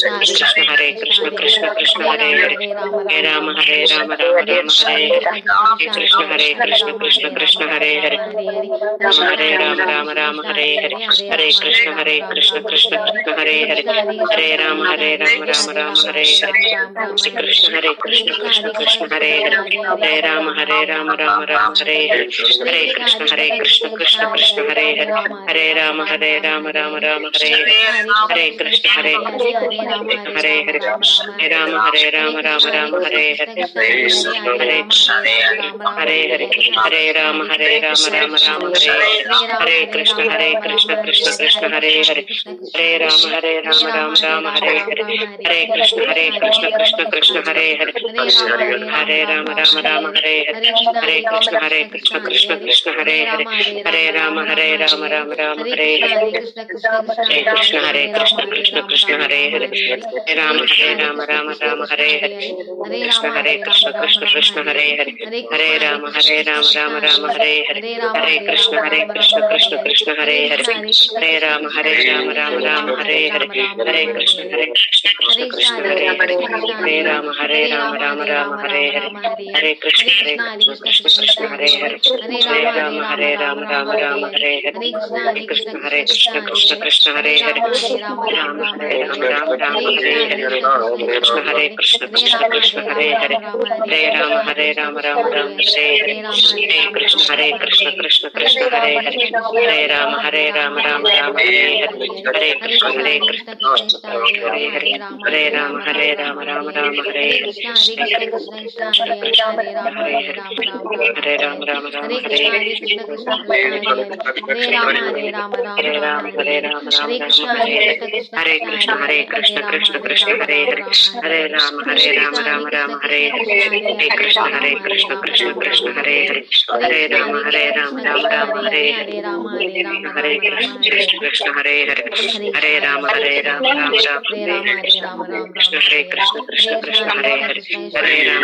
హరే కృష్ణ కృష్ణ కృష్ణ హరే హరే హరే రామ హరే రామ రామ రామ హరే హరే కృష్ణ హరే కృష్ణ కృష్ణ కృష్ణ హరే హరే హరే రామ రామ రామ హరే హరే హరే కృష్ణ కృష్ణ కృష్ణ హరే హరే హరే రామ రామ రామ హరే హరే కృష్ణ కృష్ణ కృష్ణ కృష్ణ హరే హరే హరే రామ రామ రామ హరే హరే హరే కృష్ణ కృష్ణ కృష్ణ హరే హరే హరే రామ రామ రామ హరే హరే హరే కృష్ణ హరే హరే రామ రామ రామ హరే హరే హరే హరే హరే రామ రామ రామ హరే హరే కృష్ణ కృష్ణ కృష్ణ కృష్ణ హరే హరే హరే రామ రామ రామ హరే హరే హరే కృష్ణ కృష్ణ కృష్ణ హరే హరే హరే రామ రామ హరే హరే హరే కృష్ణ కృష్ణ కృష్ణ హరే హరే హరే రామ రామ రామ హరే హరే హరే కృష్ణ కృష్ణ కృష్ణ హరే హరే హరే రామ రామ రామ హరే హరే కృష్ణ కృష్ణ కృష్ణ హరే హరే హరే రామ రామ రామ హరే హరే హరే కృష్ణ కృష్ణ కృష్ణ హరే హరే హరే రామ రామ రామ హరే హరే హరే కృష్ణ కృష్ణ కృష్ణ హరే హరే హరే రామ రామ రామ హరే హరే హరే కృష్ణ కృష్ణ కృష్ణ హరే హరే హరే రామ రామ రామ హరే హరే హరే కృష్ణ కృష్ణ కృష్ణ హరే హరే రామ రామ రామ హరే హరే కృష్ణ కృష్ణ కృష్ణ హరే హరే హరే రామ రామ రామ హరే హరే హరే కృష్ణ కృష్ణ కృష్ణ హరే హరే హరే రామ రామ రామ హరే హరే హరే కృష్ణ కృష్ణ హరే హరే హరే రామ రామ రామ హరే హరే హరే రామ రామ రామ హరే హరే హరే రామ హరే కృష్ణ కృష్ణ కృష్ణ హరే హరే హరే రామ రామ రామ హరే హరే హరే కృష్ణ కృష్ణ కృష్ణ హరే హరే హరే రామ రామ రామ హరే హరే హరే కృష్ణ కృష్ణ హరే హరే హరే రామ రామ రామ హరే హరే కృష్ణ కృష్ణ కృష్ణ హరే హరే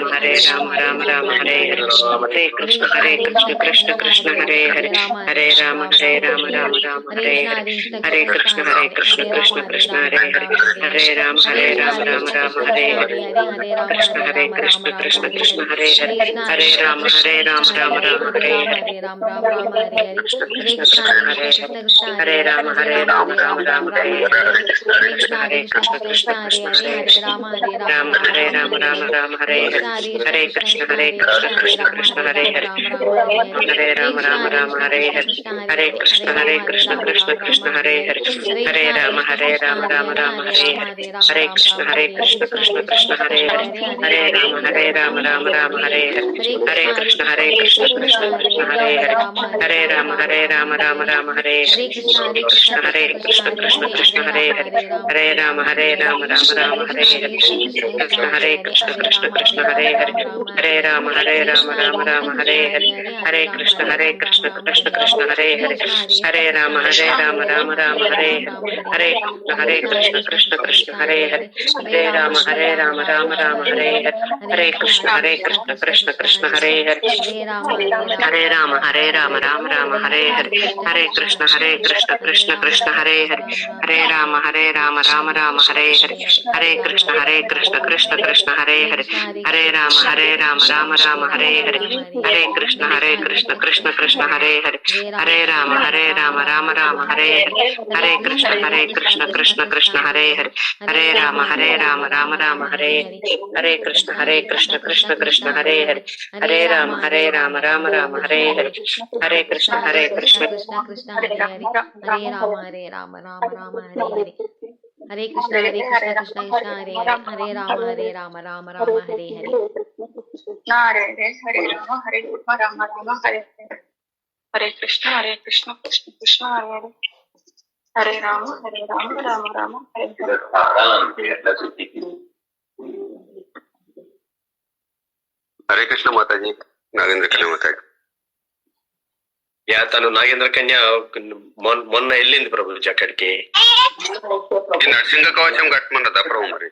హరే రామ రామ రామ హరే హరే హరే కృష్ణ కృష్ణ కృష్ణ హరే హరే హరే రామ రామ రామ హరే హరే హరే కృష్ణ కృష్ణ కృష్ణ హరే హరే హరే రామ రామ రామ హరే హరే కృష్ణ కృష్ణ కృష్ణ హరే హరే హరే రామ రామ రామ హరే హరే కృష్ణ కృష్ణ హరే హరే రామ రామ రామ హరే హరే కృష్ణ కృష్ణ కృష్ణ హరే హరే రామ రామ రామ హరే హరే కృష్ణ కృష్ణ కృష్ణ హరే హరే హరే రామ రామ హరే హరే హరే కృష్ణ కృష్ణ కృష్ణ హరే హరే హరే రామ రామ హరే హరే హరే కృష్ణ కృష్ణ కృష్ణ హరే హరే హరే రామ రామ హరే హరే హరే కృష్ణ కృష్ణ కృష్ణ హరే హరే హరే రామ రామ హరే హరే కృష్ణ కృష్ణ కృష్ణ హరే హరే హరే రామ రామ హరే హరే కృష్ణ కృష్ణ కృష్ణ హరే హరే హరే రామ రామ హరే హరే హరే కృష్ణ కృష్ణ కృష్ణ హరే హరే హరే రామ రామ హరే హరే హరే కృష్ణ కృష్ణ హరే హరే హరే రామ రామ హరే హరే హరే కృష్ణ కృష్ణ కృష్ణ హరే హరే హరే రామ రామ హరే హరే హరే కృష్ణ కృష్ణ కృష్ణ హరే హరే హరే రామ రామ రామ హరే హరే హరే కృష్ణ కృష్ణ కృష్ణ హరే హరే హరే రామ రామ హరే హరే హరే కృష్ణ కృష్ణ కృష్ణ హరే హరే హరే రామ రామ రామ హరే హరే హరే కృష్ణ కృష్ణ కృష్ణ హరే హరే హరే రామ రామ హరే హరే కృష్ణ కృష్ణ కృష్ణ హరే హరే హరే రామ రామ రామ హరే హరే హరే కృష్ణ కృష్ణ కృష్ణ హరే రామ రామ రామ హరే హరే కృష్ణ కృష్ణ కృష్ణ హరే హరే రామ రామ రామ హరే హరే హరే రామ రామ రామ హరే హరే కృష్ణ కృష్ణ కృష్ణ హరే హరే హరే రామ రామ రామ హరే హరే కృష్ణ మాతాజీ. నాగేంద్ర కన్య మాతాజీ. తను నాగేంద్ర కన్య మొన్న వెళ్ళింది ప్రభుజీ అక్కడికి. నరసింహ కవచం కట్టమన్నదా ప్రభు? మరి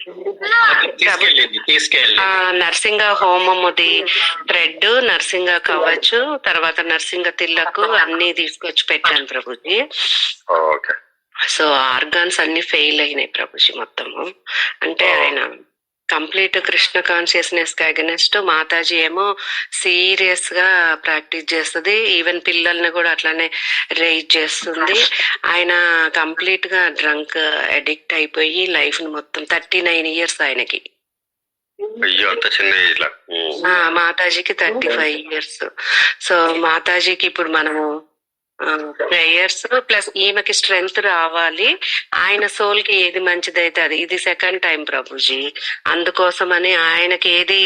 తీసుకెళ్ళి నరసింహ హోమముది థ్రెడ్, నరసింహ కవచు, తర్వాత నరసింహ తిల్లకు అన్ని తీసుకొచ్చి పెట్టాను ప్రభుజీ. ఓకే. సో ఆర్గాన్స్ అన్ని ఫెయిల్ అయినాయి ప్రభుజీ మొత్తము. అంటే ఆయన కంప్లీట్ కృష్ణ కాన్షియస్నెస్ కి అగెనెస్ట్, మాతాజీ ఏమో సీరియస్ గా ప్రాక్టీస్ చేస్తుంది, ఈవెన్ పిల్లల్ని కూడా అట్లానే రైజ్ చేస్తుంది. ఆయన కంప్లీట్ గా డ్రంక్ అడిక్ట్ అయిపోయి లైఫ్ ని మొత్తం 39 years ఆయనకి. అయ్యో అంత చిన్న ఏజ్ లా. మాతాజీకి 35 years. సో మాతాజీకి ఇప్పుడు మనము ప్రేయర్స్ ప్లస్ ఈమెకి స్ట్రెంగ్త్ రావాలి, ఆయన సోల్ కి ఏది మంచిదైతే అది. ఇది సెకండ్ టైం ప్రభుజీ, అందుకోసమని ఆయనకి ఏది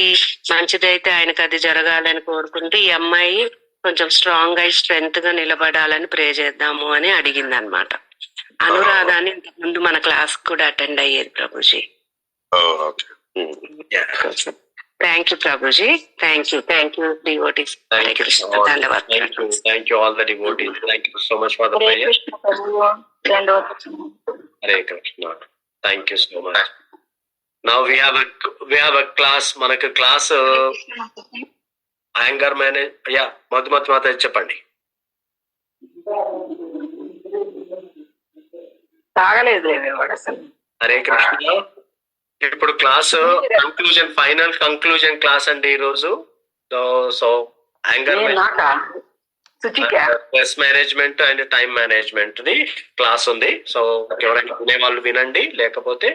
మంచిదైతే ఆయనకి అది జరగాలని కోరుకుంటూ ఈ అమ్మాయి కొంచెం స్ట్రాంగ్ అయి స్ట్రెంగ్త్ గా నిలబడాలని ప్రే చేద్దాము అని అడిగింది అనమాట. అనురాధాని ఇంతకు ముందు మన క్లాస్ కూడా అటెండ్ అయ్యేది Prabhuji. Thank you Prabhuji, thank you devotees. Thank you all the devotees. Thank you so much for the prayer. Hare Krishna. Thank you so much. Now we have a class. మనకు క్లాస్ యాంగర్ మేనేజ్. మధుమతి మాత చెప్పండి. హరే కృష్ణ. ఇప్పుడు class conclusion, final conclusion class అండి ఈ రోజు. So anger stress management and time management the class ఉంది. So ఎవరైనా వినే వాళ్ళు వినండి, లేకపోతే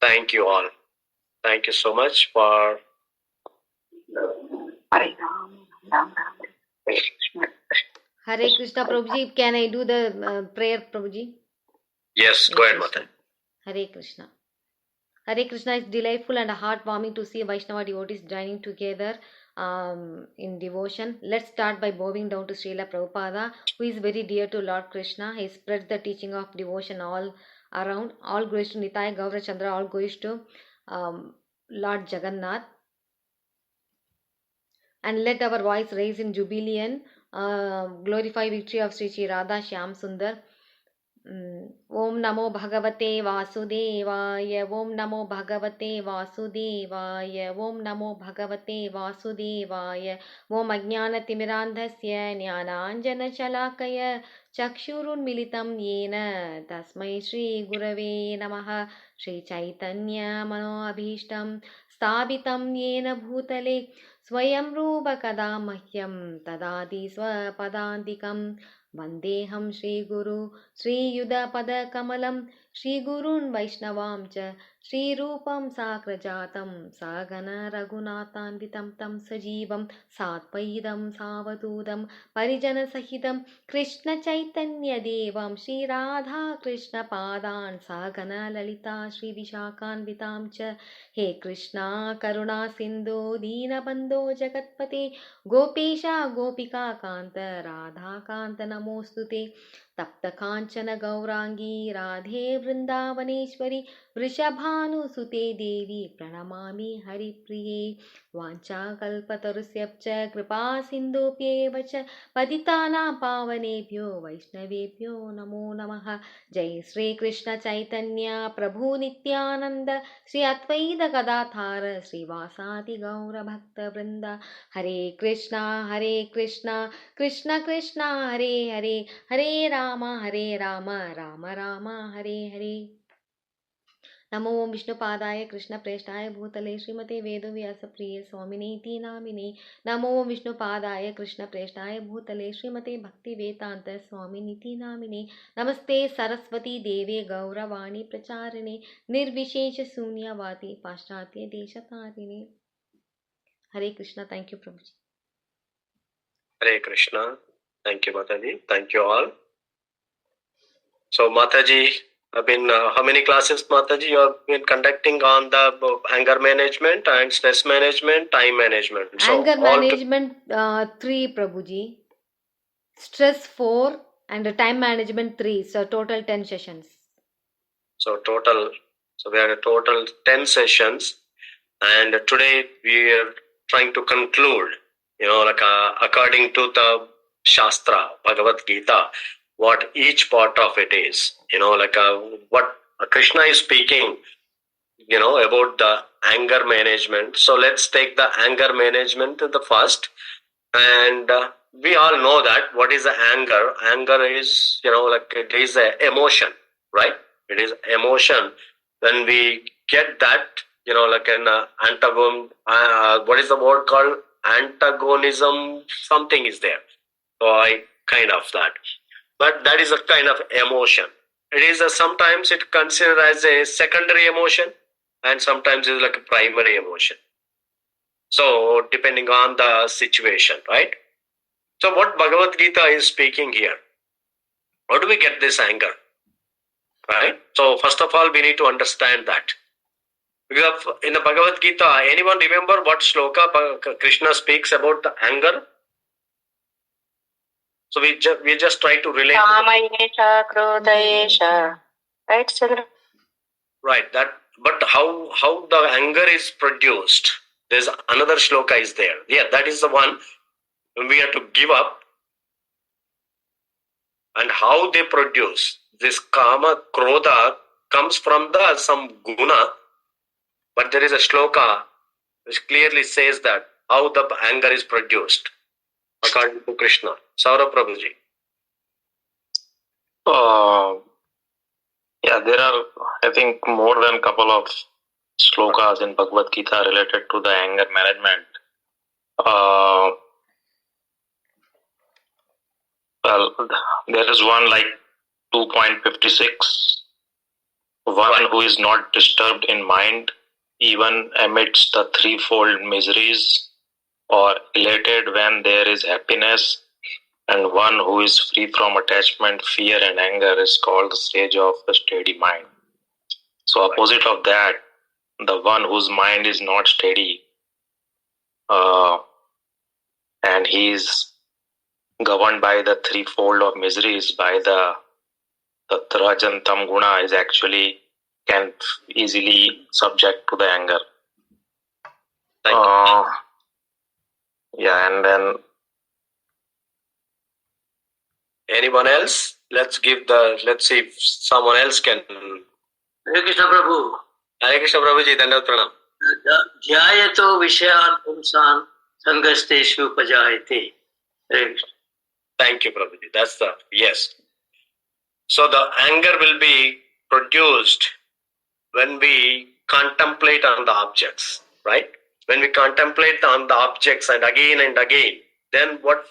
thank you all. Thank you so much for Hare Krishna Prabhuji. Can I do the prayer Prabhuji? Yes, go ahead Mata. Hare Krishna. Hare Krishna. It's delightful and heartwarming to see Vaishnava devotees joining together in devotion. Let's start by bowing down to Srila Prabhupada, who is very dear to Lord Krishna. He spreads the teaching of devotion all around. All glories to Nitai Gaura Chandra. All glories to Lord Jagannath. And let our voice raise in jubilant glorify victory of Sri Radha Shyam Sundar. Om Namo Bhagavate Vasudevaya. Om Namo Bhagavate Vasudevaya. Om Namo Bhagavate Vasudevaya. Om Ajnana Timirandhasya Jnananjana Shalakaya Chakshurunmilitam Yena Tasmai Shri Gurave Namaha. Shri Chaitanya Manoabhishtam Sthapitam Yena Bhutale Swayam Rupa Kada Mahyam Tadadi Swapadantikam. Vandeham Shri Guru Shri Yuda Pada Kamalam Shri Gurun Vaishnavam Cha Shri Rupam Sakrajatam Sagana Raghunathanvitam Tam Sajivam Satvaidam Savatudam Parijana Sahitam Krishna Chaitanya Devam Shri Radha Krishna Padan Sagana Lalita Shri Vishakhanvitam Cha. He Krishna Karuna Sindhu Dina Bandho Jagatpate Gopesha Gopika Kanta Radha Kanta Namostute. Tapta Kanchana Gaurangi Radhe Vrindavaneshwari Vrishabhanusute Devi Pranamami Hari Priye. Vancha Kalpatarusyapcha Kripa Sindhupyevacha Paditana Pavanebhyo Vaishnavebhyo Namo Namaha. Jai Sri Krishna Chaitanya Prabhu Nityananda Sri Advaita Gadadhara Sri Vasati Gaura Bhakta Vrinda. Hare Krishna Krishna Krishna Hare Hare Hare Rama Rama Rama Hare Hare. नमो विष्णुपादाय कृष्ण प्रेष्ठाय भूतले श्रीमते वेदव्यास प्रिय स्वामिनीति नामिने. नमो विष्णुपादाय कृष्ण प्रेष्ठाय भूतले श्रीमते भक्ति वेदांत स्वामिनीति नामिने. नमस्ते सरस्वती देवे गौरवाणी प्रचारिणे निर्विशेष शून्यवादी पाश्चात्य देशतारिणे. हरे कृष्णा. थैंक यू प्रभु जी. Hare Krishna. Thank you Mataji. Thank you all. So Mataji, I've been how many classes Mataji you have been conducting on the anger management and stress management, time management? So anger management 3 Prabhuji, stress 4 and time management 3, so total 10 sessions. So we had a total 10 sessions, and today we are trying to conclude, like according to the Shastra, Bhagavad Gita, what each part of it is, what Krishna is speaking, about the anger management. So let's take the anger management the first, and we all know that what is the anger. Anger is, like it is an emotion, right? It is emotion. When we get that, like an antagon, what is the word called? Antagonism, something is there. So I kind of that. But that is a kind of emotion. It is sometimes it considered as a secondary emotion, and sometimes it's like a primary emotion. So depending on the situation, right? So what Bhagavad Gita is speaking here, how do we get this anger, right? So first of all, we need to understand that. Because in the Bhagavad Gita, anyone remember what shloka Krishna speaks about the anger? So we just try to relate. Kamayesha, Krodayesha. Right, Chandra? Right. That. But how the anger is produced? There's another shloka is there. Yeah, that is the one we have to give up. And how they produce this kama, krodha comes from some guna. But there is a shloka which clearly says that how the anger is produced according to Krishna. Saurabh Prabhuji. Yeah, there are, I think, more than a couple of slokas in Bhagavad Gita related to the anger management. Well, there is one like 2.56. One who is not disturbed in mind, even amidst the threefold miseries, or elated when there is happiness, and one who is free from attachment, fear, and anger is called the sage of a steady mind. So opposite of that, the one whose mind is not steady, and he is governed by the threefold of miseries, by the Rajan Tam Guna, is actually can easily subject to the anger. Yeah, and then anyone else? Let's see if someone else can. Hare Krishna Prabhu. Hare Krishna Prabhuji, Dandavat Pranam. Dhyayato Vishayan Pumsan Sangasteshu Pajayate. Hare Krishna. Thank you, Prabhuji. That's yes. So the anger will be produced when we contemplate on the objects, right? When we contemplate on the objects and again, then what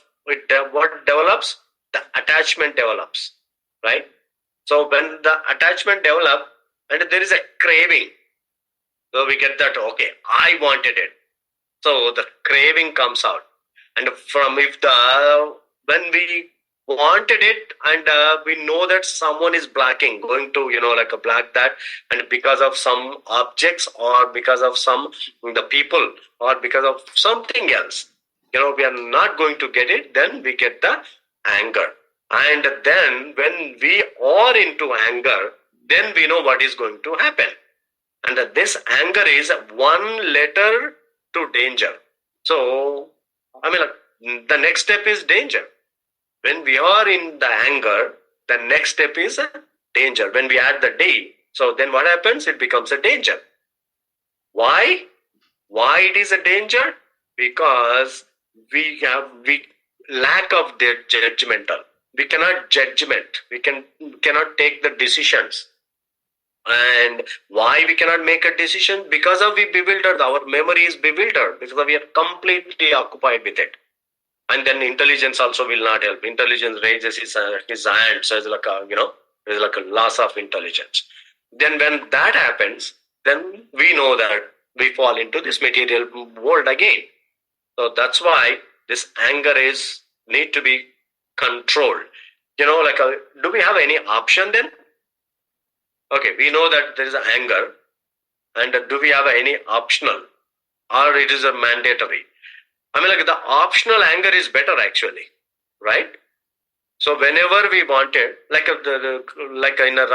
develops? The attachment develops, right? So when the attachment develops and there is a craving, so we get that, okay, I wanted it. So the craving comes out. And when we wanted it and we know that someone is going to, like a black that, and because of some objects or because of the people or because of something else, we are not going to get it, then we get the anger. And then when we are into anger, then we know what is going to happen. And this anger is one letter to danger. So, the next step is danger. When we are in the anger, the next step is danger. When we add the D, so then what happens? It becomes a danger. Why? Why it is a danger? Because we lack of the judgmental. We cannot judgment. We cannot take the decisions. And why we cannot make a decision? Because of we bewildered. Our memory is bewildered because we are completely occupied with it. And then intelligence also will not help. Intelligence raises his hand, so it's like there's like a loss of intelligence. Then when that happens, then we know that we fall into this material world again. So that's why this anger need to be controlled. Do we have any option then? Okay, we know that there is an anger, and do we have any optional, or it is a mandatory? The optional anger is better actually, right? So whenever we wanted, like in a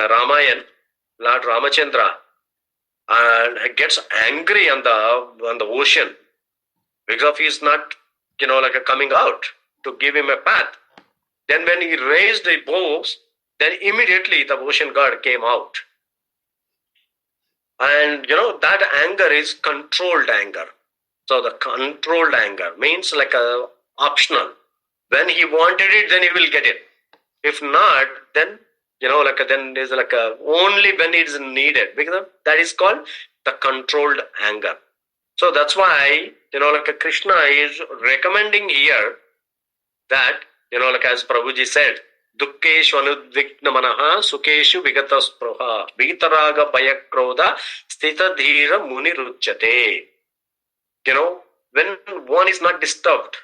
Ramayana, Lord Ramachandra gets angry on the ocean because he is not, coming out to give him a path. Then when he raised the bows, then immediately the ocean god came out. And that anger is controlled anger. So the controlled anger means like a optional. When he wanted it, then he will get it. If not, then then there's like a only when it is needed, because that is called the controlled anger. So that's why Krishna is recommending here that as Prabhuji said, dukkeshu anudvikna manaha sukeshu vigata spruha vitaraga bayakroda sthita dhira muni ruchyate. When one is not disturbed,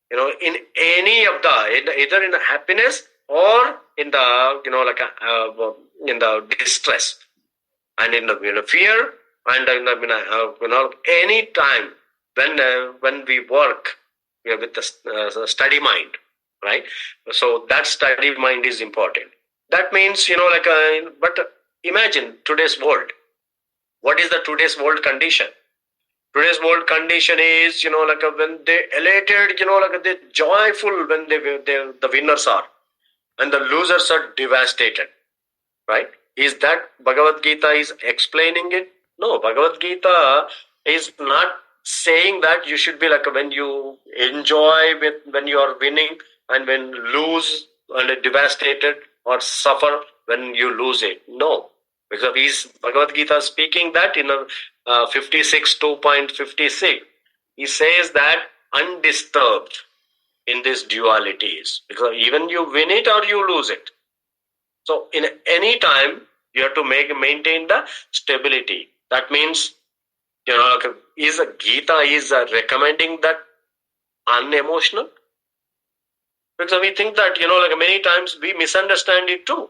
in any of the either in the happiness or in the in the distress and in the fear and in the any time when we work with the steady mind, right? So that steady mind is important. That means but imagine today's world. What is the today's world condition? Today's world condition is when they elated, they joyful when the winners are, and the losers are devastated, right? Is that Bhagavad Gita is explaining it? No, Bhagavad Gita is not saying that you should be like when you enjoy when you are winning, and when lose and devastated or suffer when you lose it. No, because Bhagavad Gita speaking that in 56 2.56, he says that undisturbed in these dualities, because even you win it or you lose it. So in any time you have to maintain the stability. That means is Gita is recommending that unemotional, because we think that many times we misunderstand it too.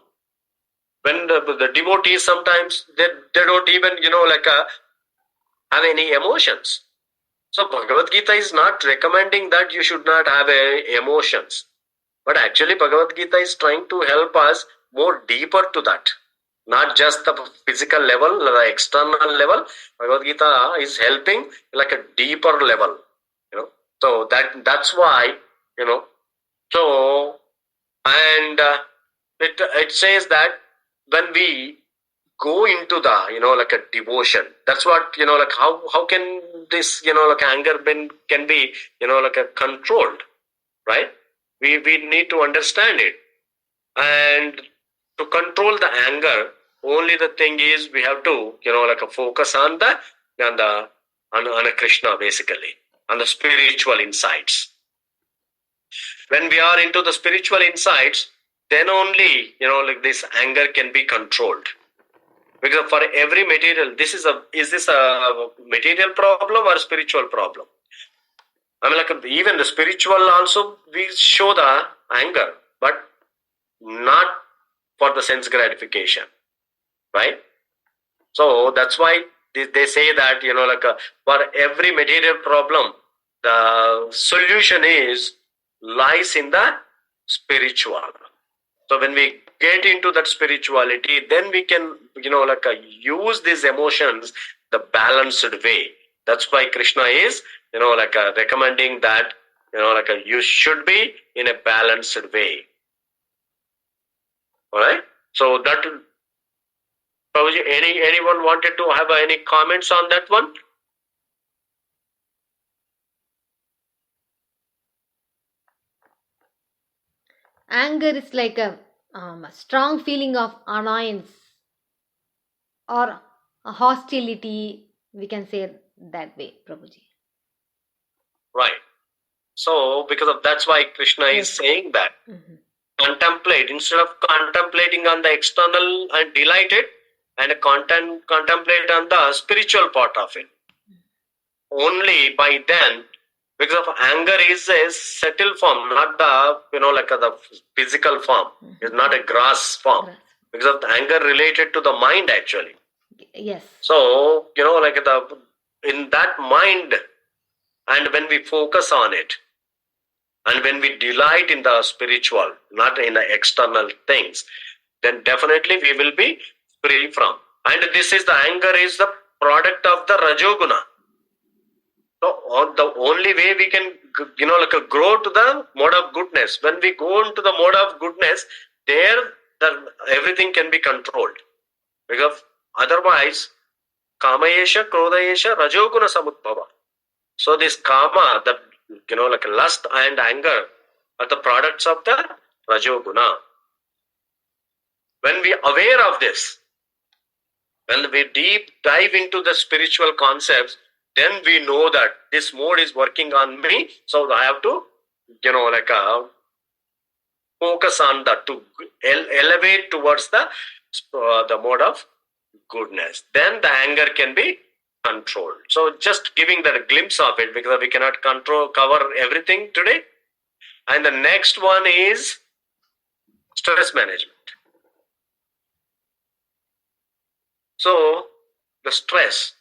When the devotees sometimes they don't even have any emotions. So Bhagavad Gita is not recommending that you should not have emotions, but actually Bhagavad Gita is trying to help us more deeper to that, not just the physical level, the external level. Bhagavad Gita is helping like a deeper level, so that's why so and it says that when we go into the a devotion, that's what how can this anger can be controlled, right? We need to understand it, and to control the anger, only the thing is we have to focus on on Krishna, basically on the spiritual insights. When we are into the spiritual insights, then only this anger can be controlled. Because for every material, is this a material problem or a spiritual problem? I mean, even the spiritual also we show the anger, but not for the sense gratification, right? So that's why they say that for every material problem, the solution lies in the spiritual. So when we get into that spirituality, then we can use these emotions the balanced way. That's why Krishna is recommending that you should be in a balanced way. All right. So that Prabhuji, anyone wanted to have any comments on that one? Anger is like a strong feeling of annoyance or a hostility, we can say that way, Prabhuji. Right. So because of that's why Krishna is saying that. Mm-hmm. Contemplate, instead of contemplating on the external and delight it, and contemplate on the spiritual part of it. Mm-hmm. Only by then, because of anger is a subtle form, not the the physical form. Mm-hmm. It's not a gross form. Because of the anger related to the mind actually. Yes. So in that mind, and when we focus on it, and when we delight in the spiritual, not in the external things, then definitely we will be free from. And this is the anger is the product of the Rajoguna. So the only way we can grow to the mode of goodness, when we go into the mode of goodness, there everything can be controlled. Because otherwise, Kamayesha, Krodayesha, Rajoguna Samudbhava. So this kama, the like lust and anger, are the products of the Rajoguna. When we are aware of this, when we deep dive into the spiritual concepts, then we know that this mode is working on me, so I have to, focus on that to elevate towards the mode of goodness. Then the anger can be controlled. So just giving that a glimpse of it, because we cannot cover everything today. And the next one is stress management. So the stress,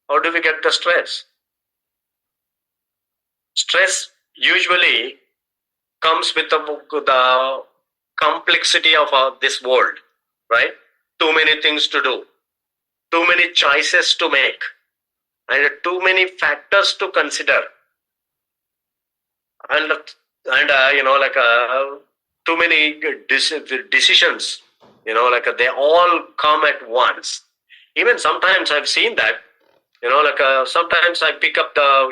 how do we get the stress? Stress usually comes with the complexity of this world, right? Too many things to do, too many choices to make, and too many factors to consider, and too many decisions. They all come at once. Even sometimes I've seen that. Sometimes I pick up the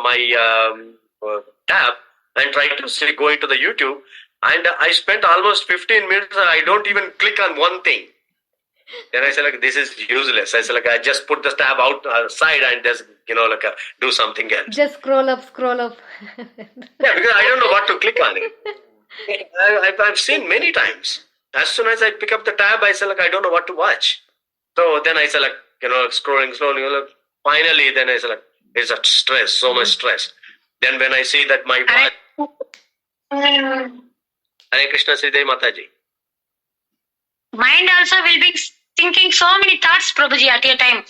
my tab and try to go into the YouTube, and I spent almost 15 minutes and I don't even click on one thing. Then I say this is useless. I say I just put the tab outside and just do something else. Just scroll up. Yeah, because I don't know what to click on it. I've seen many times. As soon as I pick up the tab, I say I don't know what to watch. So then I say scrolling. Finally, then I say it's a stress, so much stress. Then when I see that my watch, Hare Krishna, Sridhar Mataji. Mind also will be thinking so many thoughts, Prabhuji, at a time.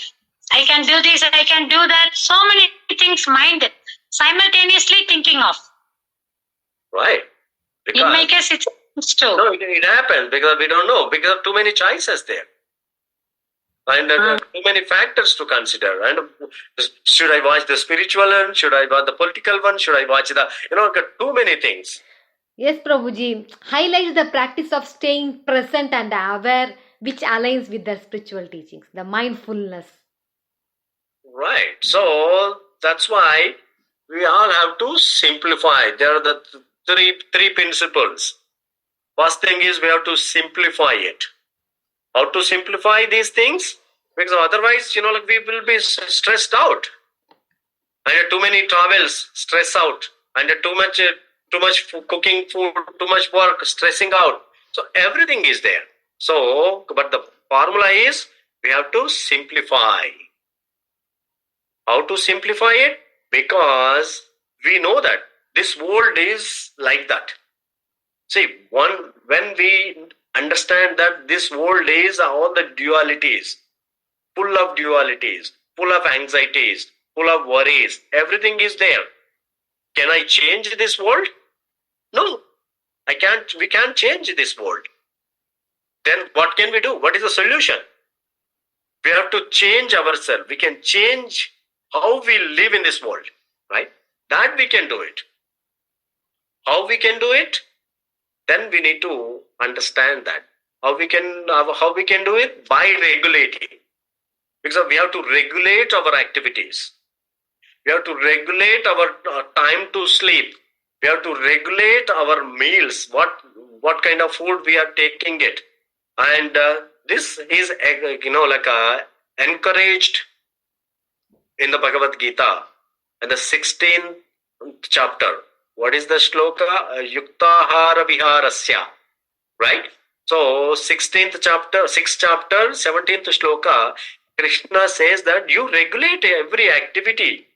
I can do this, I can do that. So many things mind simultaneously thinking of. Right. Because, in my case, it's true. No, it happens because we don't know. Because of too many choices there. And too many factors to consider. And should I watch the spiritual one? Should I watch the political one? Should I watch the, too many things. Yes, Prabhuji. Highlights the practice of staying present and aware, which aligns with the spiritual teachings, the mindfulness. Right. So that's why we all have to simplify. There are the three principles. First thing is we have to simplify it. How to simplify these things? Because otherwise, we will be stressed out. And too many travels, stress out. And too much cooking food, too much work, stressing out. So everything is there. So, but the formula is we have to simplify. How to simplify it? Because we know that this world is like that. See, when we understand that this world is all the dualities, full of dualities, full of anxieties, full of worries, everything is there. Can I change this world? No, I can't. We can't change this world. Then what can we do? What is the solution? We have to change ourselves. We can change how we live in this world, right? That we can do it. How we can do it? Then we need to understand that. How we can do it? By regulating. Because we have to regulate our activities. We have to regulate our time to sleep. We have to regulate our meals. What kind of food we are taking it. And this is encouraged in the Bhagavad Gita in the 16th chapter. What is the shloka? Yuktahara viharasya. Right? So 16th chapter, 6th chapter, 17th shloka, Krishna says that you regulate every activity.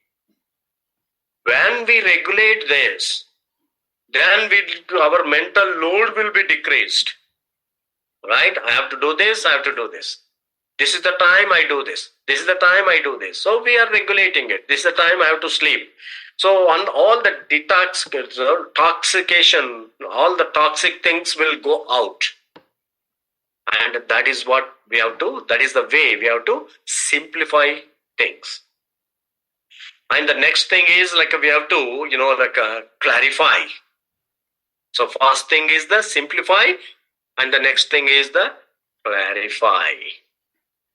When we regulate this, then our mental load will be decreased. Right? I have to do this, I have to do this. This is the time I do this. This is the time I do this. So we are regulating it. This is the time I have to sleep. So on all the detoxification, all the toxic things will go out. And that is what we have to, that is the way we have to simplify things. And the next thing is we have to, clarify. So first thing is the simplify, and the next thing is the clarify.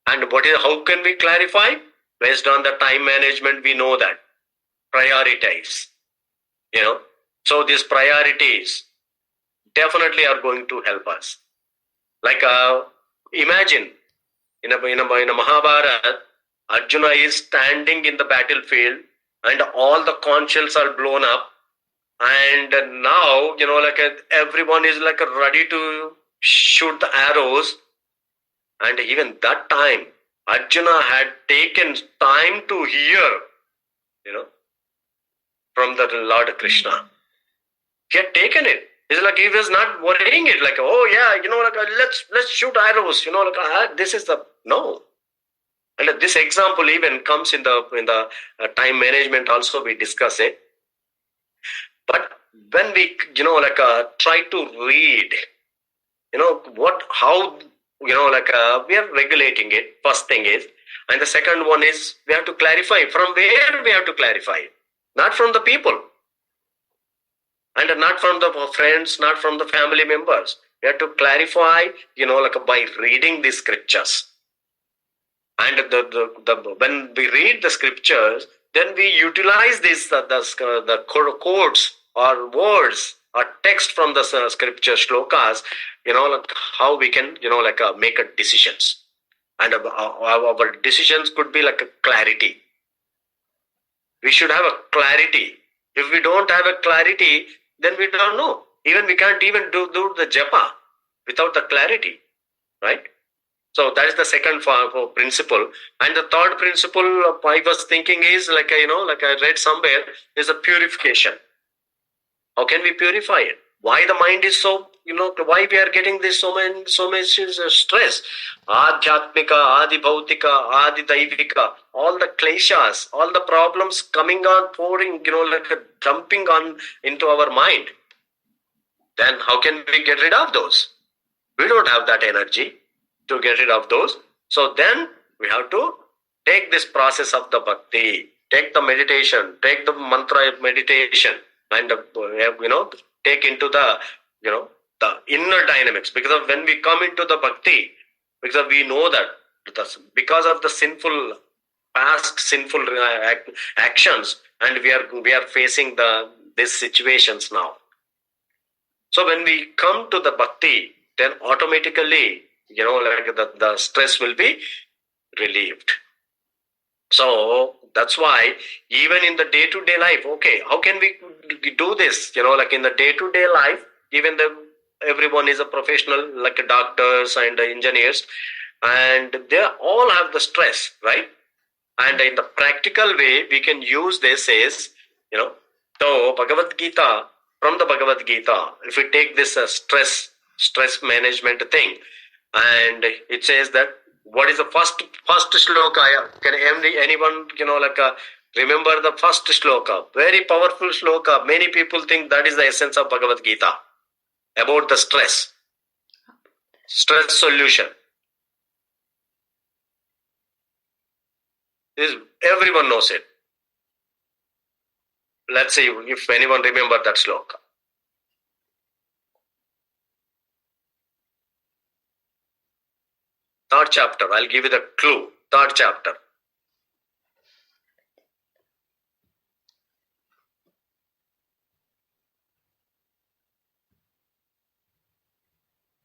And how can we clarify? Based on the time management, we know that. prioritize. So these priorities definitely are going to help us. Like imagine in a Mahabharata, Arjuna is standing in the battlefield and all the conch shells are blown up, and now everyone is ready to shoot the arrows. And even that time Arjuna had taken time to hear from the Lord Krishna. He had taken it. It's like he was not worrying it, oh yeah, let's shoot arrows, this is the no. And this example even comes in the time management also, we discuss it. But when we try to read how we are regulating it, first thing is, and the second one is we have to clarify from where we have to clarify, not from the people and not from the friends, not from the family members. We have to clarify by reading the scriptures. And when we read the scriptures, then we utilize this the codes or words or text from the scripture shlokas, how we can make a decisions. And our decisions could be like a clarity. We should have a clarity. If we don't have a clarity, then we don't know. Even we can't even do the japa without the clarity, right? So that is the second principle. And the third principle I was thinking is like I read somewhere, is a purification. How can we purify it? Why the mind is so, why we are getting this so much stress? Adhyatmika, Adi Bhautika, Adi Daivika, all the kleshas, all the problems coming on, pouring, dumping on into our mind. Then how can we get rid of those? We don't have that energy to get rid of those. So then we have to take this process of the bhakti, take the meditation, take the mantra meditation, and take into the the inner dynamics. Because when we come into the bhakti, because we know that because of the past sinful actions, and we are facing these situations now. So when we come to the bhakti, then automatically the stress will be relieved. So that's why even in the day-to-day life, okay, how can we do this? In the day-to-day life, even everyone is a professional, like doctors and engineers, and they all have the stress, right? And in the practical way, we can use this as, so Bhagavad Gita, from the Bhagavad Gita, if we take this stress management thing, and it says that what is the first shloka? Can anyone remember the first shloka? Very powerful shloka. Many people think that is the essence of Bhagavad Gita about the stress solution. Everyone knows it. Let's see if anyone remember that shloka. Third chapter. I'll give you the clue. Third chapter.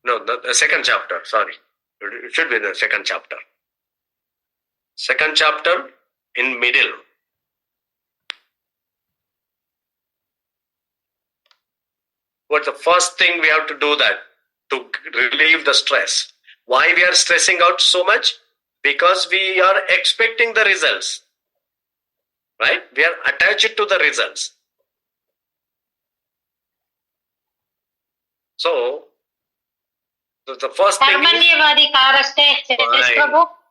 No, the second chapter. Sorry. It should be the second chapter. Second chapter in middle. What's the first thing we have to do that to relieve the stress? Why we are stressing out so much? Because we are expecting the results. Right? We are attached to the results. So, the first thing is...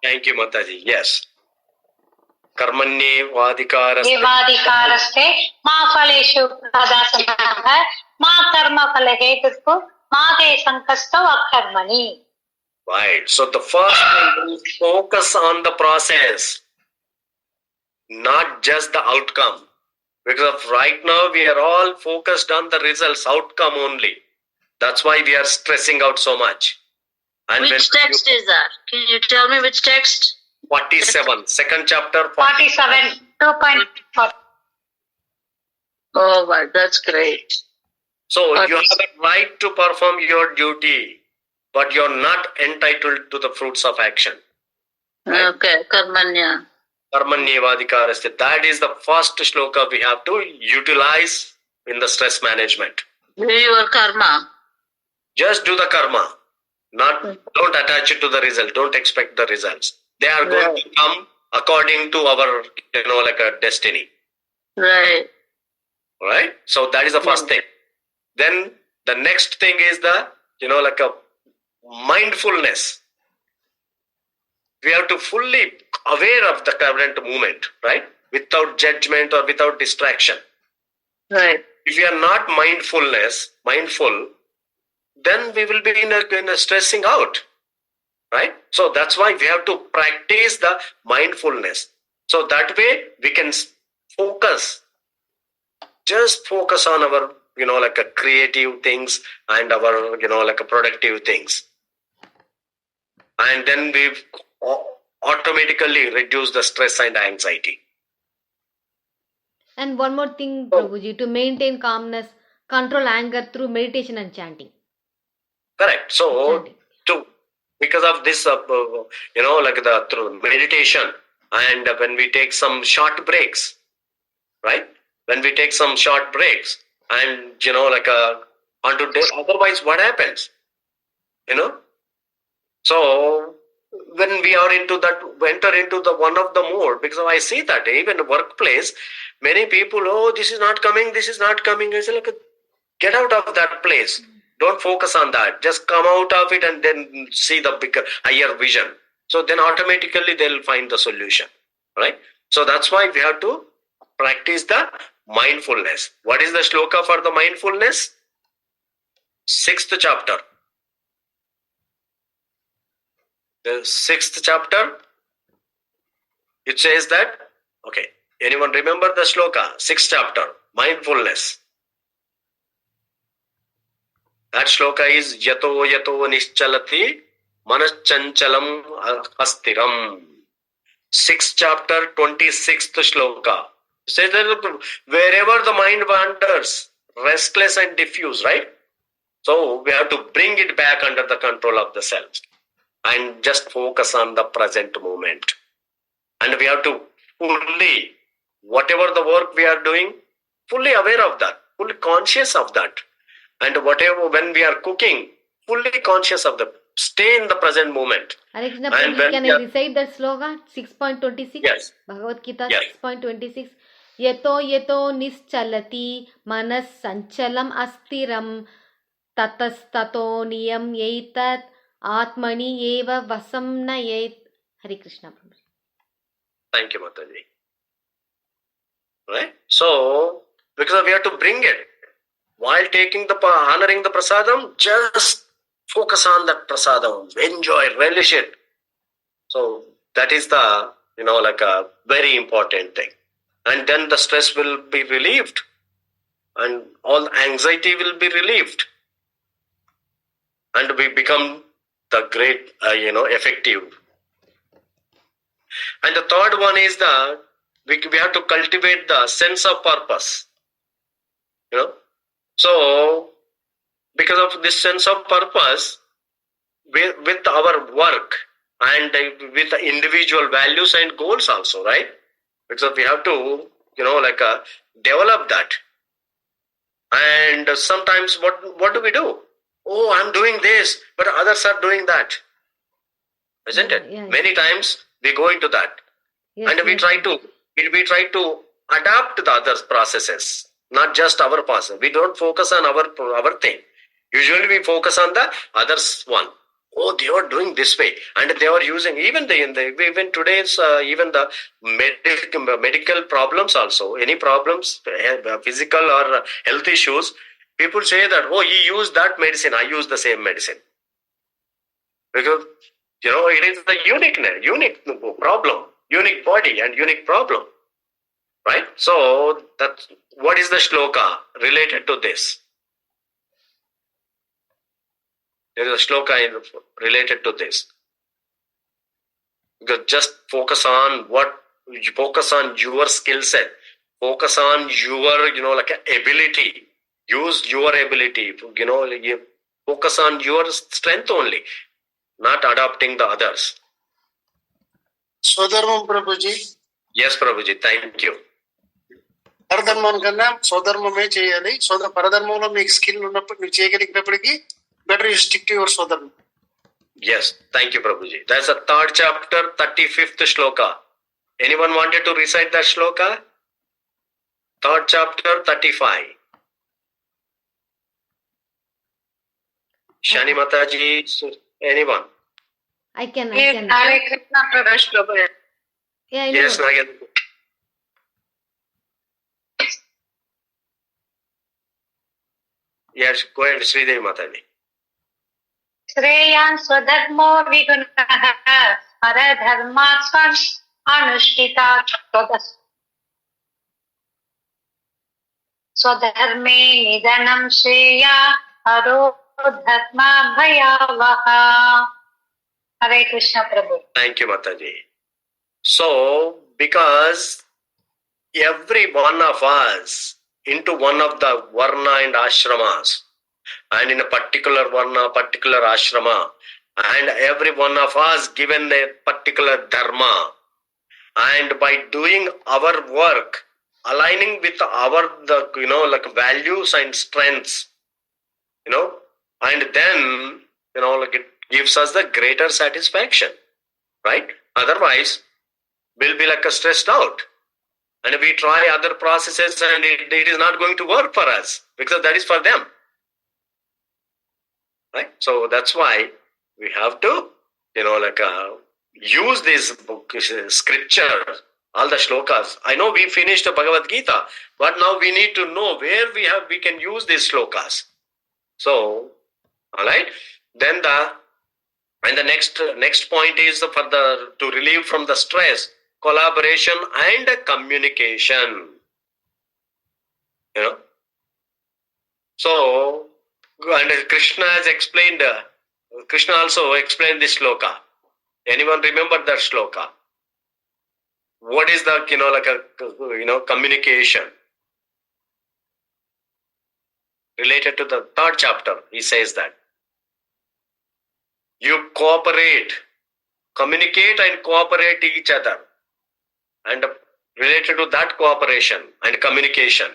Thank you, Mataji. Yes. Karmanye vadikaraste ma phaleshu pradasanaha ma karma phala hetutku ma te sankastav akarmani. Right. So the first thing is focus on the process, not just the outcome. Because right now we are all focused on the results, outcome only. That's why we are stressing out so much. And which text is that? Can you tell me which text? 47, second chapter. 47, 2.4. Oh, but that's great. So But- you have a right to perform your duty, but you're not entitled to the fruits of action. Right? Okay, karmanya. Karmanyevadhikarasya. That is the first shloka we have to utilize in the stress management. Do your karma. Just do the karma. Don't attach it to the result. Don't expect the results. They are going to come according to our, like a destiny. Right. Right? So that is the first thing. Then the next thing is the, like a mindfulness. We have to fully aware of the current moment, right? Without judgment or without distraction. Right. If we are not mindful, then we will be in a stressing out, right? So that's why we have to practice the mindfulness. So that way we can focus, just focus on our, like a creative things and our, like a productive things. And then we automatically reduce the stress and anxiety. And one more thing, Prabhuji, to maintain calmness, control anger through meditation and chanting. Correct. So, because of this, through meditation, and when we take some short breaks, right? When we take some short breaks, and onto day, otherwise, what happens? So when we are enter into the one of the mode, because I see that even in the workplace, many people, this is not coming. I say, get out of that place. Don't focus on that. Just come out of it and then see the bigger, higher vision. So then automatically they'll find the solution, right? So that's why we have to practice the mindfulness. What is the shloka for the mindfulness? 6th chapter. The 6th chapter, it says that, okay, anyone remember the shloka? 6th chapter, mindfulness. That shloka is yato nischalati manachanchalam astiram. 6th chapter, 26th shloka. It says that wherever the mind wanders, restless and diffuse, right? So we have to bring it back under the control of the self and just focus on the present moment. And we have to fully, whatever the work we are doing, fully aware of that, fully conscious of that. And whatever, when we are cooking, fully conscious of the, stay in the present moment. Hare Krishna, can I recite that slogan? 6.26? Yes. Bhagavad Gita 6.26. Yato nischalati manas sanchalam astiram tatastato niyam yaitat atmani eva vasam nayet. Hare Krishna. Thank you, Mataji. Right? So, because we have to bring it. While honoring the prasadam, just focus on that prasadam. Enjoy, relish it. So, that is the, a very important thing. And then the stress will be relieved. And all anxiety will be relieved. And we become the great, effective. And the third one is we have to cultivate the sense of purpose. So, because of this sense of purpose, with our work and with the individual values and goals also, right? Because we have to, develop that. And sometimes what do we do? Oh, I'm doing this, but others are doing that. Isn't it? Yes. Many times we go into that. Yes, and we try to adapt the others' processes. Not just our process. We don't focus on our thing. Usually we focus on the others one. Oh, they were doing this way, and they were using even today's even the medical problems also. Any problems, physical or health issues, people say that he used that medicine, I use the same medicine, because it is the unique problem, unique body and unique problem. Right? So, what is the shloka related to this? There is a shloka related to this. Because just focus on your skill set. Focus on your, ability. Use your ability. You focus on your strength only, not adopting the others. స్వధర్మం Prabhuji. Yes, Prabhuji. Thank you. పరధర్మం కన్నా స్వధర్మమే చేయాలి. పరధర్మంలో మీకు skill ఉన్నప్పుడు మీరు చేయగలిగినప్పటికీ better you stick to your స్వధర్మం. Yes, thank you, Prabhuji. That's the 3rd chapter, 35th shloka. Anyone wanted to recite that shloka? 3rd chapter, 35. Shani Mataji, anyone? I can. Hare Krishna Prabhu Prabhu. Yeah, I know. Yes, Nagan. Yes, go ahead, Sridevi Mataji. श्रेयान् स्वधर्मो विगुणः परधर्मात् स्वम् अनुष्ठितात् स्वधर्मे निधनं श्रेया हरो धर्मा भयावह. Hare Krishna Prabhu. Thank you, Mataji. So, because every one of us into one of the varna and ashramas, and in a particular varna, particular ashrama, and every one of us given a particular dharma, and by doing our work, aligning with our values and strengths, and then it gives us the greater satisfaction, right? Otherwise, we'll be stressed out, and we try other processes, and it is not going to work for us because that is for them. Right? So that's why we have to, use these scriptures, all the shlokas. I know we finished the Bhagavad Gita, but now we need to know where we can use these shlokas. So, all right. Then the next point is to relieve from the stress, collaboration and communication. So. And Krishna has explained, Krishna also explained this shloka. Anyone remember that shloka? What is the, communication? Related to the 3rd chapter, he says that. You cooperate, communicate and cooperate each other. And related to that cooperation and communication.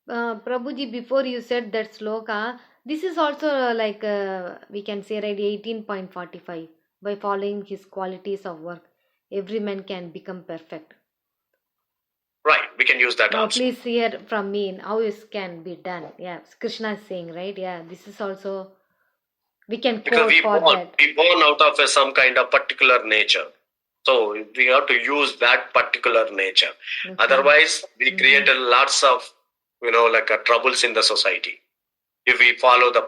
Prabhuji, before you said that sloka, this is also we can say 18.45. By following his qualities of work, every man can become perfect. Right, we can use that now also. Please hear from me how it can be done. Yeah, Krishna is saying, right? Yeah, this is also, we can quote for that. We born out of some kind of particular nature. So we have to use that particular nature. Okay. Otherwise, we create lots of troubles in the society if we follow the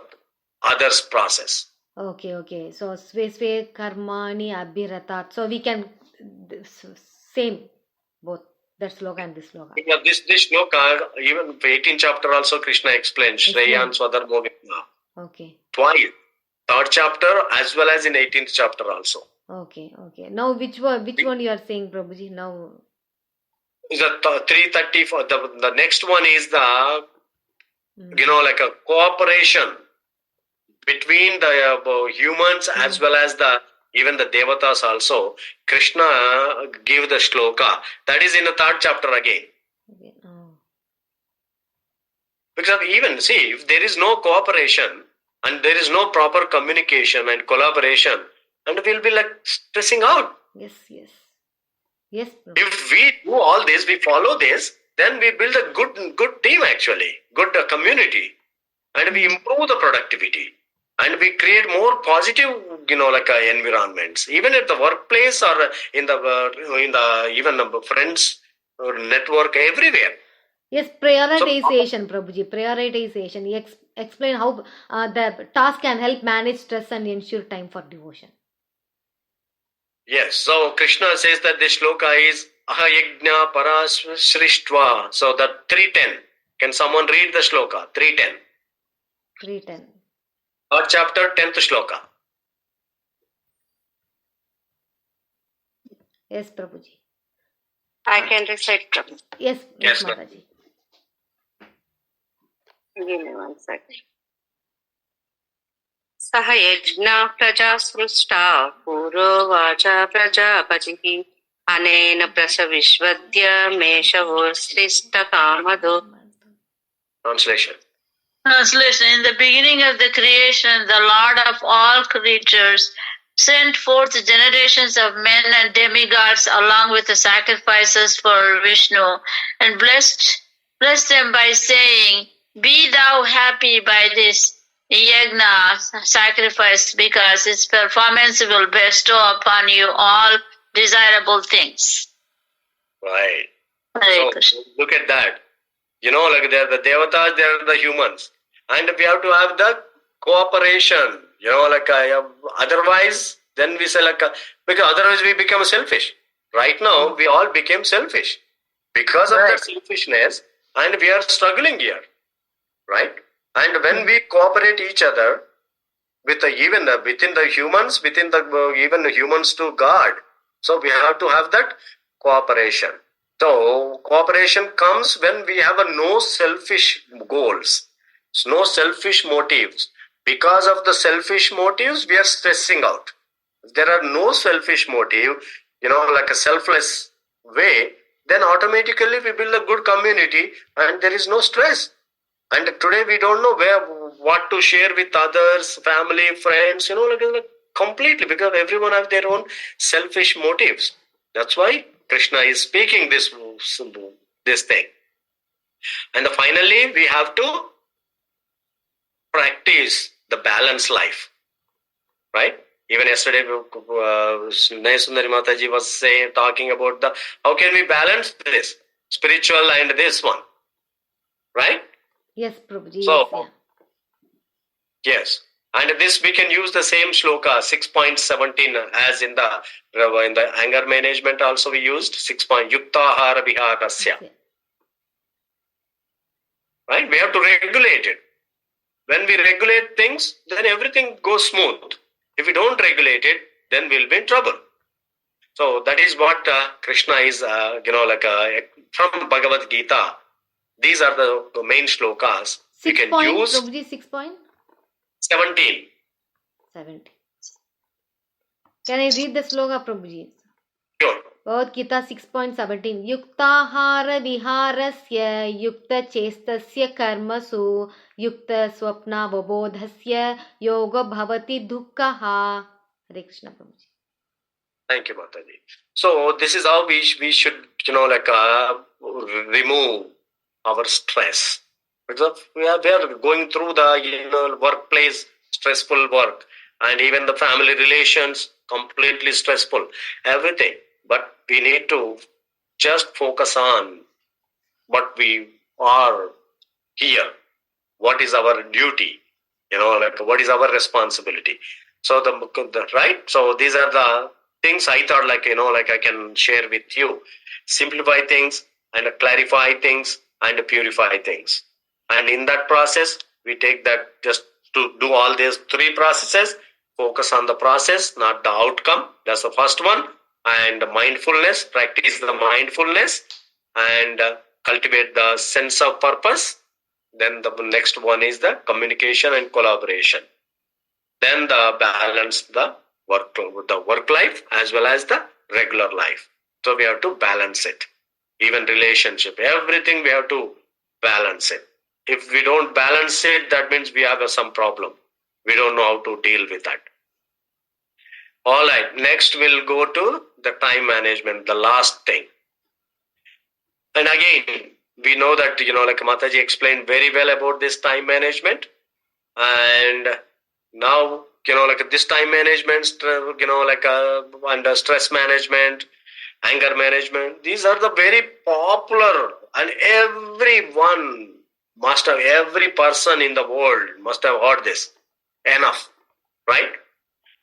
others' process. Okay. So sve karmani abhiratat. So we can same both that sloka and this sloka. Yeah, this sloka, even 18th chapter also Krishna explains Shreyan Swadharmo Vidna. Okay. Twice, 3rd chapter as well as in 18th chapter also. Okay. Now which one you are saying, Prabhuji? Now is the 334. The next one is the a cooperation between the humans as well as even the devatas also. Krishna gave the shloka that is in the 3rd chapter again. Okay. Because even if there is no cooperation and there is no proper communication and collaboration, and we'll be stressing out. Yes. If we do all this, we follow this, then we build a good team actually, good community, and we improve the productivity, and we create more positive, environments, even at the workplace or in the even friends or network everywhere. Yes, prioritization, Prabhuji. Prioritization. Explain how the task can help manage stress and ensure time for devotion. Yes, so Krishna says that this shloka is Ahayajna Parasrishtva. So the 310. Can someone read the shloka? 310. 310. 3rd chapter, 10th shloka. Yes, Prabhuji. I can recite, Prabhu. Yes, Yes, Mataji. Give me 1 second. सह यज्ञा प्रजा सृष्टा पूर्ववाचा प्रजापतिः अनेन प्रसविश्वद्य मेषवोऽस्तिष्ठकामधो. Translation. Translation. In the beginning of the creation, the Lord of all creatures sent forth generations of men and demigods along with the sacrifices for Vishnu, and blessed them by saying, "Be thou happy by this yajna sacrifice, because its performance will bestow upon you all desirable things." Right. Hare So Krishna. look at that. Like they're the devatas, they're the humans. And we have to have the cooperation. Otherwise, then we say because otherwise we become selfish. Right now, we all became selfish. Because of that selfishness, and we are struggling here. Right? And when we cooperate each other, with even within the humans, within the even the humans to God, so we have to have that cooperation. So cooperation comes when we have no selfish goals, no selfish motives. Because of the selfish motives, we are stressing out. If there are no selfish motive, like a selfless way, then automatically we build a good community and there is no stress. And today we don't know what to share with others, family, friends, like completely, because everyone has their own selfish motives. That's why Krishna is speaking this thing. And finally, we have to practice the balanced life. Right? Even yesterday, Sundari Mataji was talking about how can we balance this spiritual and this one. Right? Yes, Prabhuji. So, yes. And this we can use the same shloka 6.17 as in the anger management also we used 6. Yuktahara viharasya. Right? We have to regulate it. When we regulate things, then everything goes smooth. If we don't regulate it, then we'll be in trouble. So that is what Krishna is, from Bhagavad Gita. These are the main shlokas. 6 we can point, use. Prabhuji, 6 point? 17. 17. Can I read the sloka, Prabhuji? Sure. Bhagavad Gita 6.17. Yuktahara viharasya yukta chestasya karmasu yukta swapna vabodhasya yoga bhavati dukkha. Hare Krishna, Prabhuji. Thank you, Mataji. So this is how we should, remove our stress. Because we are going through the workplace, stressful work, and even the family relations, completely stressful, everything. But we need to just focus on what we are here. What is our duty? What is our responsibility? So right. So these are the things I thought I can share with you. Simplify things and clarify things and purify things. And in that process, we take that just to do all these 3 processes. Focus on the process, not the outcome. That's the first one. And mindfulness, practice the mindfulness and cultivate the sense of purpose. Then the next one is the communication and collaboration. Then the balance the work life as well as the regular life. So we have to balance it. Even relationship, everything we have to balance it. If we don't balance it, that means we have some problem. We don't know how to deal with that. All right, next we'll go to the time management, the last thing. And again, we know that, Mataji explained very well about this time management. And now, this time management, and stress management, anger management, these are the very popular, and every person in the world must have heard this. Enough, right?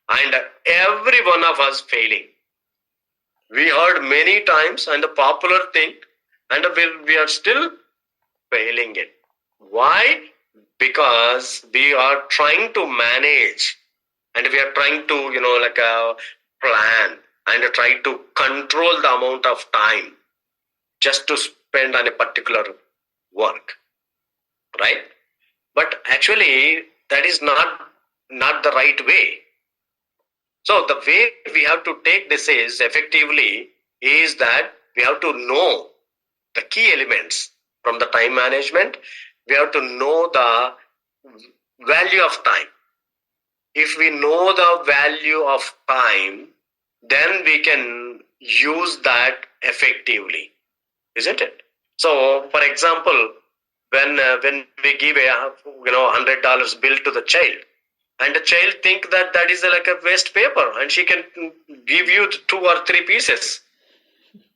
And every one of us failing. We heard many times and the popular thing, and we are still failing it. Why? Because we are trying to manage and we are trying to, plan and try to control the amount of time just to spend on a particular work, right? But actually, that is not the right way. So the way we have to take this is effectively is that we have to know the key elements from the time management. We have to know the value of time. If we know the value of time, then we can use that effectively, isn't it? So, for example, when we give a $100 bill to the child, and the child think that that is like a waste paper, and she can give you 2 or 3 pieces.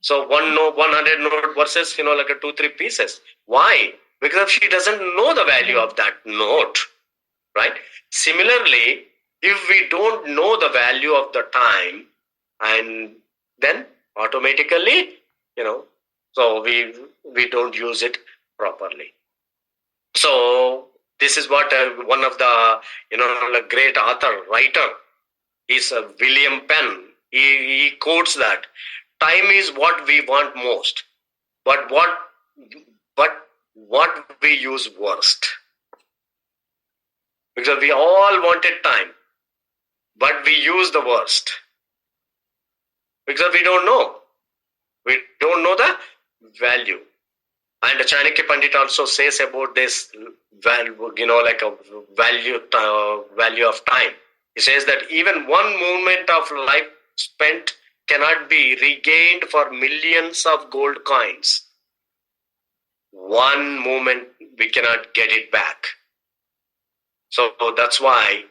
So 100 note versus like a 2-3 pieces. Why? Because she doesn't know the value of that note, right? Similarly, if we don't know the value of the time, and then automatically, so we don't use it properly. So this is what one of the great writer is William Penn. He quotes that time is what we want most, but what we use worst. Because we all wanted time, but we use the worst. Because we don't know. We don't know the value. And Chanakya Pandit also says about this value, like a value of time. He says that even one moment of life spent cannot be regained for millions of gold coins. One moment we cannot get it back. So that's why,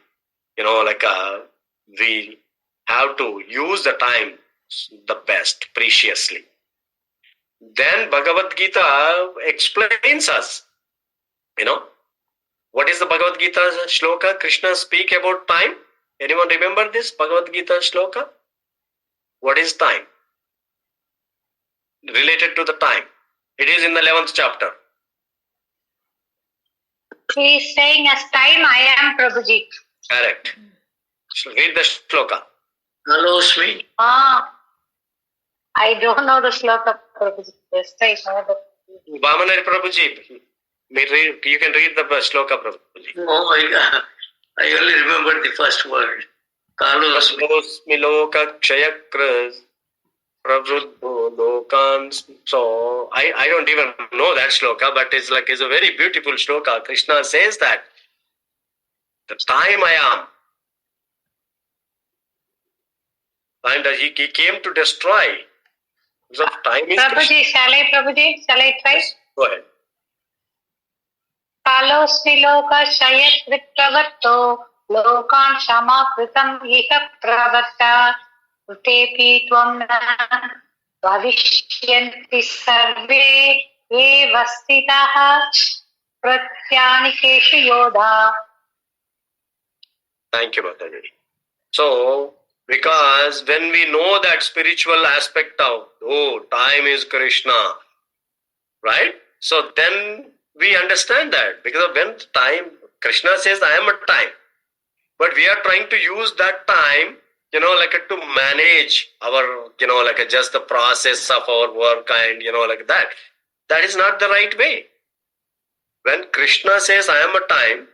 we have to use the time the best, preciously. Then Bhagavad Gita explains us, what is the Bhagavad Gita shloka Krishna speak about time? Anyone remember this Bhagavad Gita shloka? What is time? Related to the time. It is in the 11th chapter. He is saying as time I am Prabhuji. Correct. Read the shloka. Kalosmi. I don't know the shloka, Prabhuji. Yes, I know the... Vamanari Prabhuji, you can read the shloka, Prabhuji. Oh, I only remember the first word. Kalosmi loka kshayakras pravruddho lokans. So I don't even know that shloka, but it's a very beautiful shloka. Krishna says that the time I am, and he came to destroy. So time is Prabhuji, shall I try? Go ahead. Kalosmi loka shayat vipravatto lokan shama kritam iha pravatta utepi tvam na bhavishyanti sarve eva stitaha pratyanikeshu yodha. Thank you, Mataji. So, because when we know that spiritual aspect of, time is Krishna, right? So then we understand that. Because when time, Krishna says, I am a time. But we are trying to use that time, to manage our, just the process of our work and, that. That is not the right way. When Krishna says, I am a time,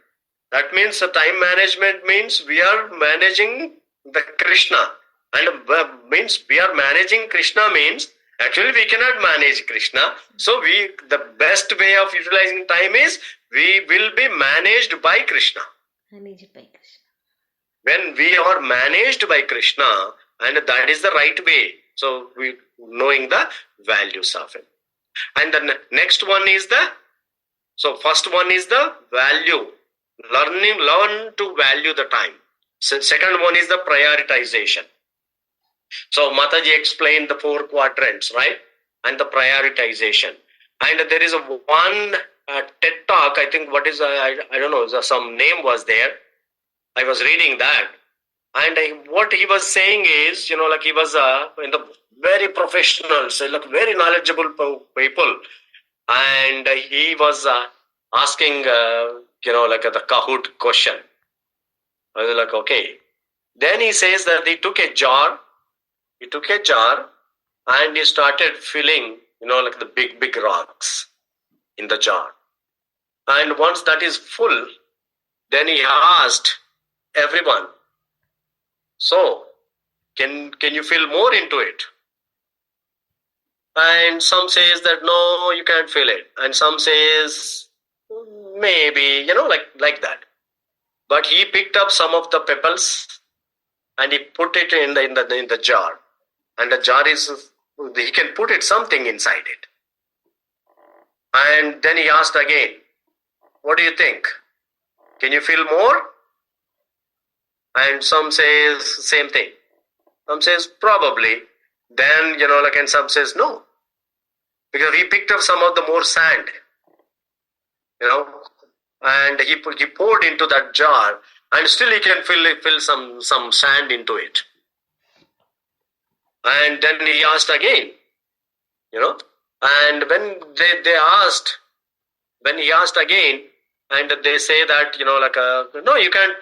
that means the time management means we are managing the Krishna. And means we are managing Krishna means actually we cannot manage Krishna. So the best way of utilizing time is we will be managed by Krishna. Managed by Krishna. When we are managed by Krishna, and that is the right way. So we knowing the values of it. And the next one is so first one is the value. Learn to value the time. So second one is the prioritization. So Mataji explained the 4 quadrants, right? And the prioritization. And there is one TED talk, I think I don't know, some name was there. I was reading that. And what he was saying is, he was in the very professional, so very knowledgeable people. And he was asking, the Kahoot question. I was like, okay. Then he says that he took a jar and he started filling like the big rocks in the jar. And once that is full, then he asked everyone, so can you fill more into it? And some says that no, you can't fill it, and some says maybe, like that. But he picked up some of the pebbles and he put it in the jar, and the jar he can put it something inside it. And then he asked again, what do you think? Can you fill more? And some says same thing. Some says probably. Then, and some says no. Because he picked up some of the more sand, and he poured into that jar, and still he can fill some sand into it. And then he asked again, and when he asked again, and they say that, no, you can't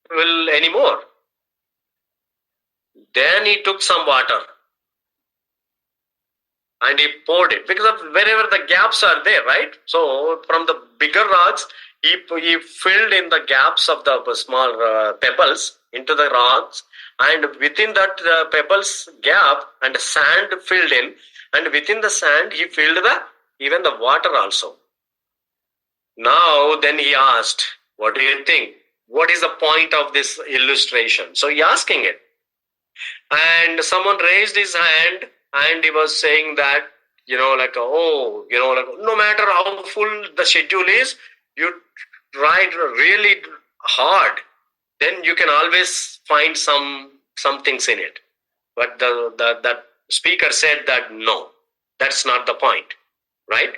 fill anymore. Then he took some water and he poured it, because of wherever the gaps are there, right? So from the bigger rocks, he filled in the gaps of the small pebbles into the rocks, and within that pebbles gap and sand filled in, and within the sand he filled even the water also. Now then he asked, what do you think? What is the point of this illustration? So he asking it, and someone raised his hand and he was saying that, no matter how full the schedule is, you try really hard, then you can always find some things in it. But that speaker said that no, that's not the point, right?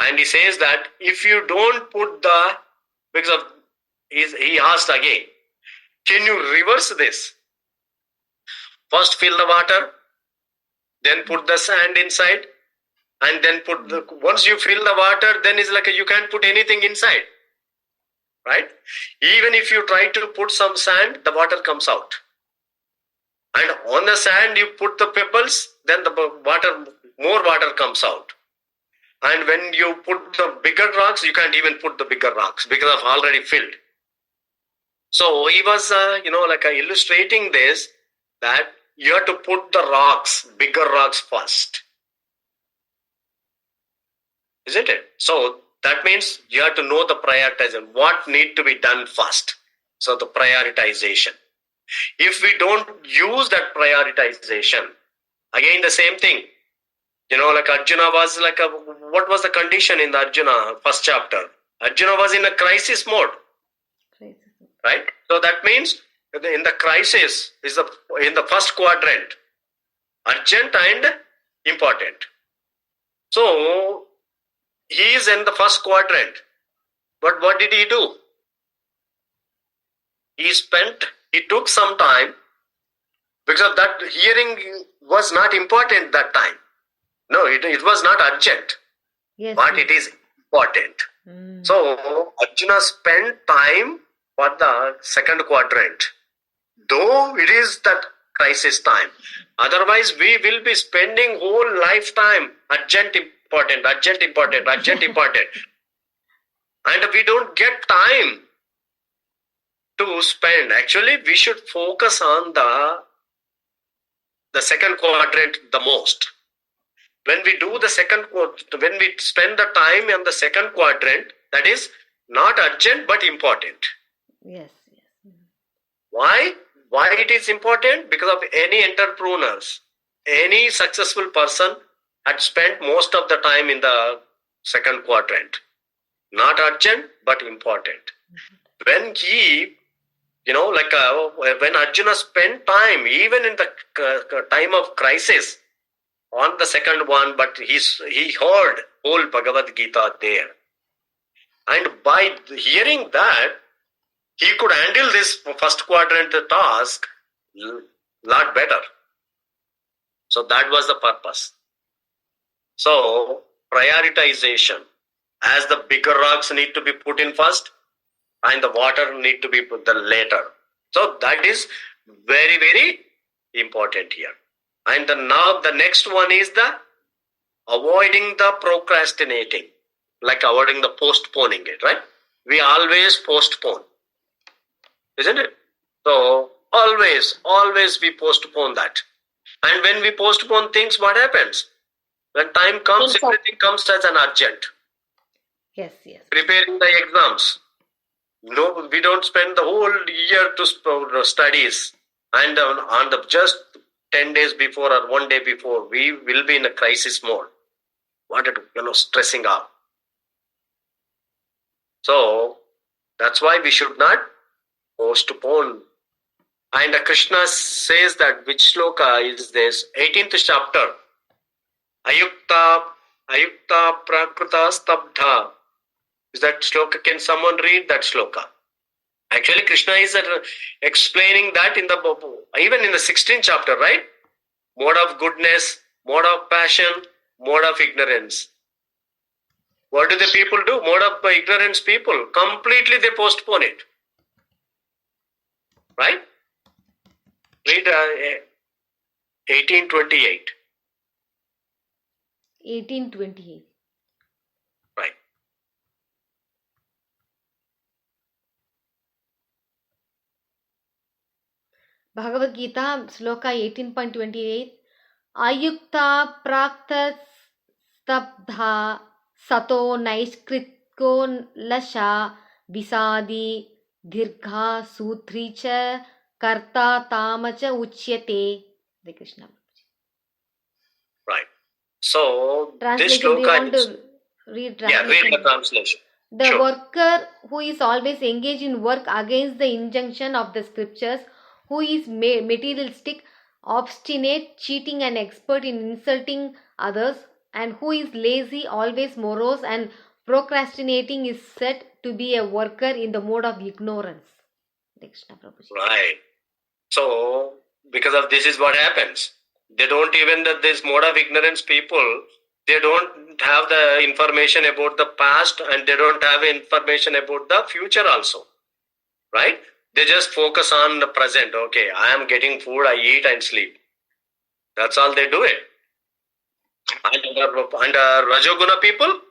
And he says that if you don't put he asked again, can you reverse this? First fill the water, then put the sand inside, and then once you fill the water, then it's like you can't put anything inside, right? Even if you try to put some sand, the water comes out. And on the sand, you put the pebbles, then more water comes out. And when you put the bigger rocks, you can't even put the bigger rocks because I've already filled. So he was, illustrating this, that you have to put the bigger rocks first. Isn't it? So that means you have to know the prioritization, what need to be done first. So the prioritization. If we don't use that prioritization, again the same thing. Arjuna was what was the condition in the Arjuna first chapter? Arjuna was in a crisis mode. Right? So that means in the crisis is in the first quadrant, urgent and important. So he is in the first quadrant. But what did he do? He took some time, because that hearing was not important that time. No, it was not urgent. Yes, but it is important. So Arjuna spent time for the second quadrant, though it is that crisis time. Otherwise, we will be spending whole lifetime urgent, important, urgent, important, urgent, important. And we don't get time to spend. Actually, we should focus on the second quadrant the most. When we do when we spend the time on the second quadrant, that is not urgent but important. Yes. Why? Why it is important? Because of any entrepreneurs, any successful person had spent most of the time in the second quadrant. Not urgent, but important. When he, when Arjuna spent time, even in the time of crisis, on the second one, but he heard whole Bhagavad Gita there. And by hearing that, he could handle this first quadrant task lot better. So that was the purpose. So prioritization, as the bigger rocks need to be put in first, and the water need to be put later. So that is very, very important here. And now the next one is the avoiding the procrastinating, like avoiding the postponing it, right? We always postpone, isn't it? So always we postpone that. And when we postpone things, what happens? When time comes, everything comes as an urgent. Yes, yes. Preparing the exams. No, we don't spend the whole year to studies. And on the just 10 days before or 1 day before, we will be in a crisis mode. Wanted to, stressing out. So that's why we should not postpone. And Krishna says that, which shloka is this? 18th chapter. Ayukta prakruta stabdha. Is that shloka? Can someone read that shloka? Actually, Krishna is explaining that even in the 16th chapter, right? Mode of goodness, mode of passion, mode of ignorance. What do the people do? Mode of ignorance people. Completely they postpone it. Right? Read 1828. 1828. Right. Bhagavad Gita, Sloka 18.28. Ayukta prakta stabdha sato naiskritko lasha visadi dirgha sutricha karta tamacha uchyate. Hare Krishna. Right. So, this Translation, do you want shloka is... to read Yeah, translation? read the translation. The Sure. worker who is always engaged in work against the injunction of the scriptures, who is materialistic, obstinate, cheating, and expert in insulting others, and who is lazy, always morose, and procrastinating, is said to be a worker in the mode of ignorance. Krishna Prabhuji. Right. So, because of this is what happens. They don't even, this mode of ignorance people, they don't have the information about the past and they don't have information about the future also. Right? They just focus on the present. Okay, I am getting food, I eat and sleep. That's all they do it. And Rajoguna people,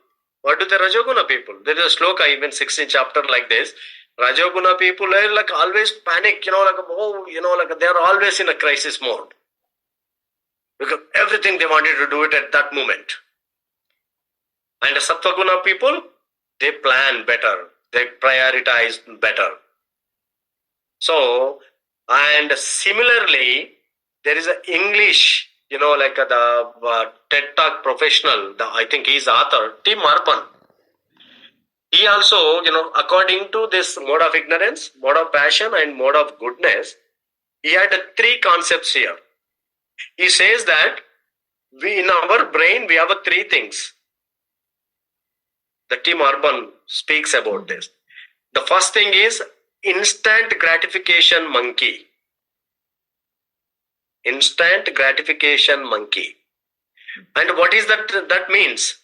what do the Rajoguna people? There is a shloka, even 16th chapter like this. Rajoguna people are like always panic, like they're always in a crisis mode. Because everything they wanted to do it at that moment. And the Sattva-guna people, they plan better. They prioritize better. So, and similarly, there is an English, like the TED Talk professional, I think he's author, Tim Urban. He also, according to this mode of ignorance, mode of passion and mode of goodness, he had 3 concepts here. He says that in our brain, we have 3 things. The Tim Urban speaks about this. The first thing is instant gratification monkey. Instant gratification monkey. And what is that means?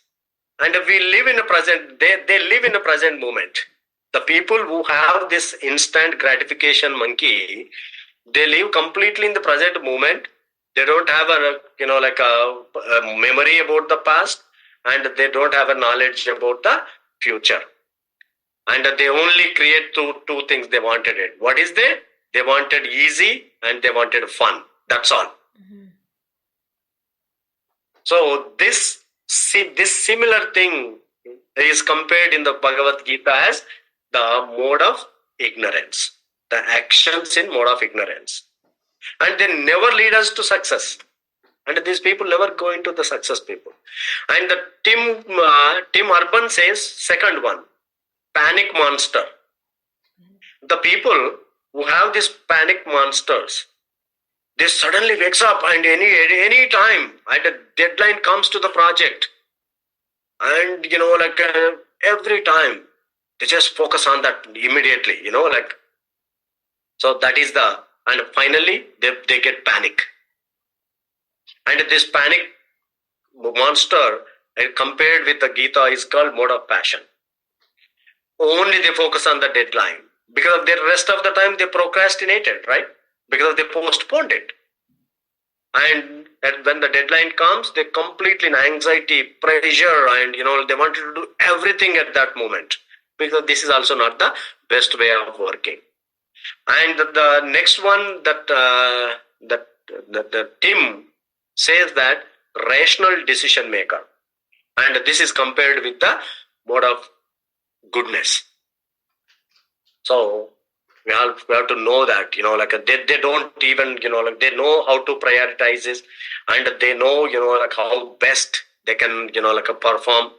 And we live in a present, they live in a present moment. The people who have this instant gratification monkey, they live completely in the present moment. They don't have a memory about the past, and they don't have a knowledge about the future. And they only create two things they wanted it. What is they? They wanted easy and they wanted fun. That's all. Mm-hmm. So this similar thing is compared in the Bhagavad Gita as the mode of ignorance. The actions in mode of ignorance. And they never lead us to success. And these people never go into the success people. And the Tim Urban says, second one, panic monster. The people who have these panic monsters, they suddenly wakes up and any time and a deadline comes to the project. And, every time they just focus on that immediately, So that is and finally they get panic. And this panic monster compared with the Gita is called mode of passion. Only they focus on the deadline. Because of the rest of the time they procrastinated, right? Because they postponed it. And when the deadline comes, they completely in anxiety, pressure, and they want to do everything at that moment, because this is also not the best way of working. And the next one that Tim says that rational decision maker, and this is compared with the mode of goodness. So we have to know that they don't even they know how to prioritize this, and they know how best they can perform,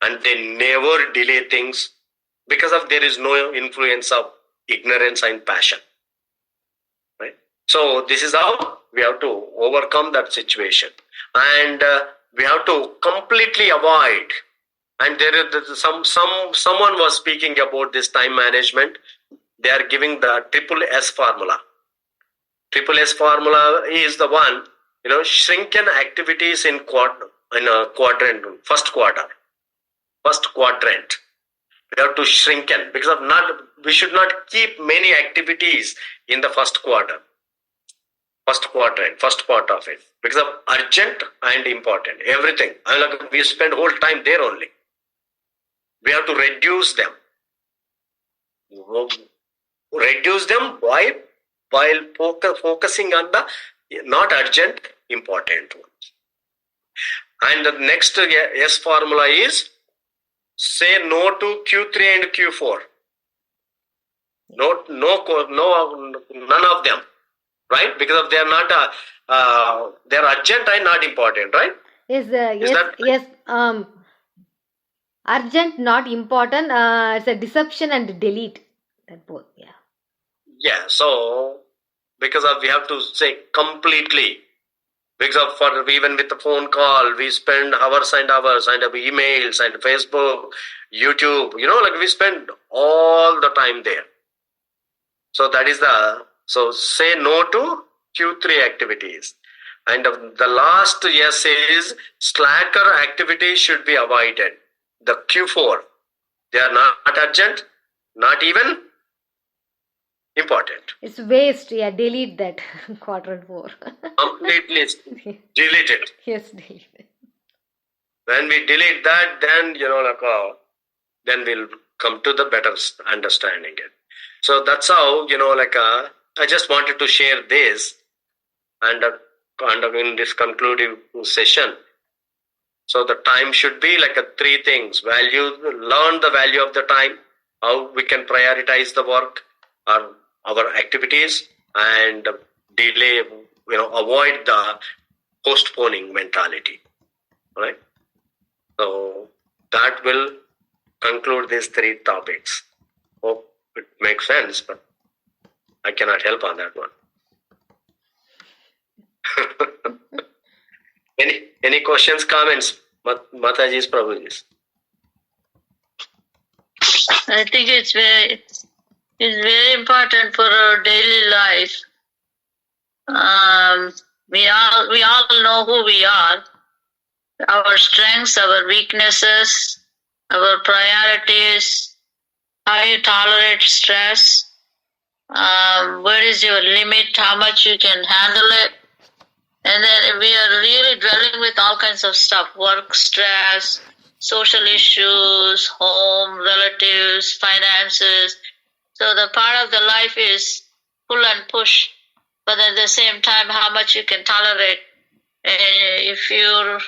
and they never delay things because of there is no influence of ignorance and passion, right? So this is how we have to overcome that situation, and we have to completely avoid. And there is someone was speaking about this time management. They are giving the triple S formula. Triple S formula is the one, shrinken activities in a quadrant, first quadrant. We have to shrinken because we should not keep many activities in the first quadrant, first part of it, because of urgent and important, everything. We spend whole time there only. We have to reduce them. While focusing on the not urgent, important ones. And the next S formula is say no to Q3 and Q4. No, none of them, right? Because they are not they are urgent and not important, right? Yes. Urgent, not important. It's a deception and delete. That both, yeah. Yeah. So because of we have to say completely. Because of for even with the phone call, we spend hours and hours, and emails and Facebook, YouTube. We spend all the time there. So that is so say no to Q3 activities. And the last yes is slacker activities should be avoided. The Q4, they are not urgent, not even important. It's waste. Yeah, delete that quadrant 4. Completely delete it. Yes, delete it. When we delete that, then then we'll come to the better understanding it. So that's how I just wanted to share this, and in this concluding session. So the time should be three things: learn the value of the time, how we can prioritize the work, our activities, and delay, avoid the postponing mentality. Right? So that will conclude these 3 topics. Hope it makes sense, but I cannot help on that one. Any questions, comments, Mataji's, Prabhuji's? I think it's very important for our daily life. We all know who we are, our strengths, our weaknesses, our priorities, how you tolerate stress, where is your limit, how much you can handle it. And then we are really dwelling with all kinds of stuff: work stress, social issues, home, relatives, finances. So the part of the life is pull and push, but at the same time, how much you can tolerate. And if your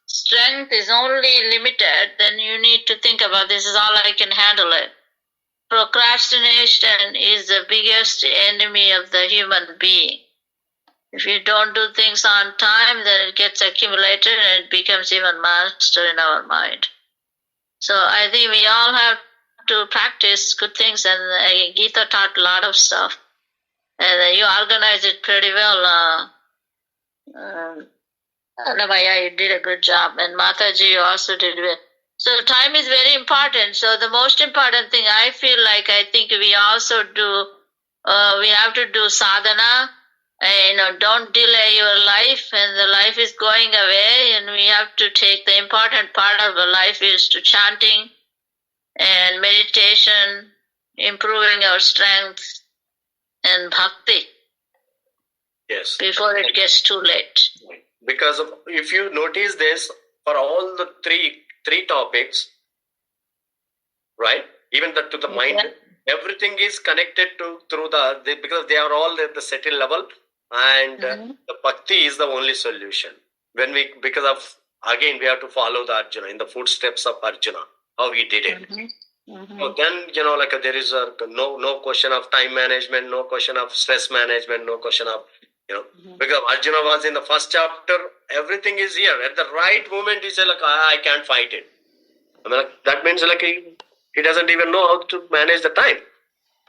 strength is only limited, then you need to think about, this is all I can handle it. Procrastination is the biggest enemy of the human being. If you don't do things on time, then it gets accumulated and it becomes even master in our mind. So I think we all have to practice good things, and Gita taught a lot of stuff. And you organize it pretty well. Annamaya, you did a good job. And Mataji, you also did well. So time is very important. So the most important thing I feel like, I think we also do, we have to do sadhana. Don't delay your life, and the life is going away, and we have to take the important part of the life is to chanting and meditation, improving our strength and bhakti. Yes. before it gets too late. Because if you notice this, for all the three topics, right? Even to the mind, everything is connected through because they are all at the settled level, and the bhakti is the only solution. Because we have to follow the Arjuna in the footsteps of Arjuna, how he did it. So then, there is no question of time management, no question of stress management, no question of, because Arjuna was in the first chapter, everything is here. At the right moment, he said, I can't fight it. That means he doesn't even know how to manage the time,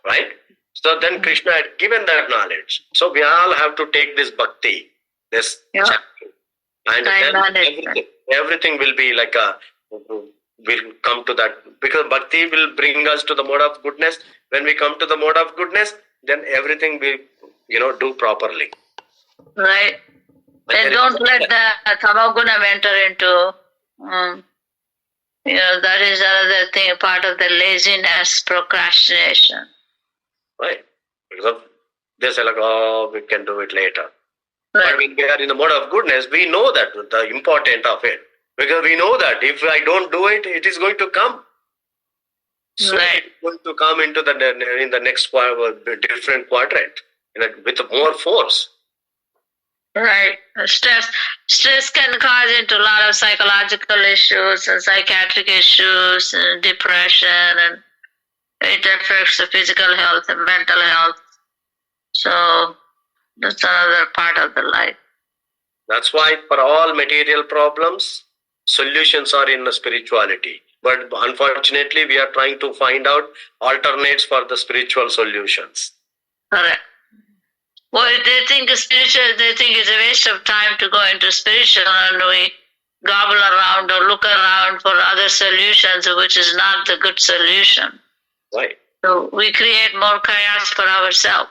right? So then Krishna had given that knowledge. So we all have to take this bhakti, this chapter. And then everything will be will come to that, because bhakti will bring us to the mode of goodness. When we come to the mode of goodness, then everything will do properly. Right. Then don't let the tamagunam enter into that is another thing, part of the laziness, procrastination. Right. Because they say we can do it later. Right. But when we are in the mode of goodness, we know that the importance of it. Because we know that if I don't do it, it is going to come. So right. it's going to come into in the next different quadrant with more force. Right. Stress can cause into a lot of psychological issues and psychiatric issues and depression, and it affects the physical health and mental health. So that's another part of the life. That's why for all material problems, solutions are in the spirituality. But unfortunately, we are trying to find out alternates for the spiritual solutions. Correct. Well, they think it's a waste of time to go into spiritual, and we gobble around or look around for other solutions, which is not the good solution. Right. So we create more chaos for ourselves.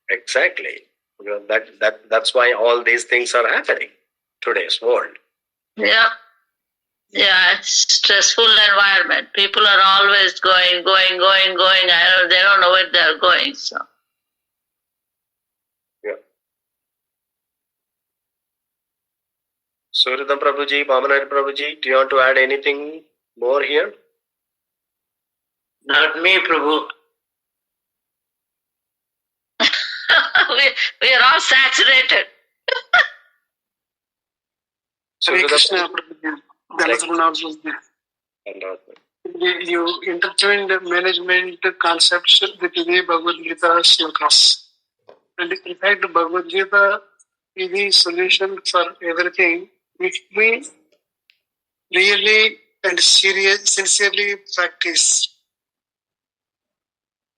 Exactly. That's why all these things are happening in today's world. Yeah. Yeah, it's stressful environment. People are always going. They don't know where they're going. So. Yeah. Suridam Prabhuji, Vamanari Prabhuji, do you want to add anything more here? Not me, Prabhu. we are all saturated. Hare Krishna, Prabhuji. You intertwined management concepts with the Bhagavad Gita slokas. And in fact, Bhagavad Gita is the solution for everything which we really and sincerely practice.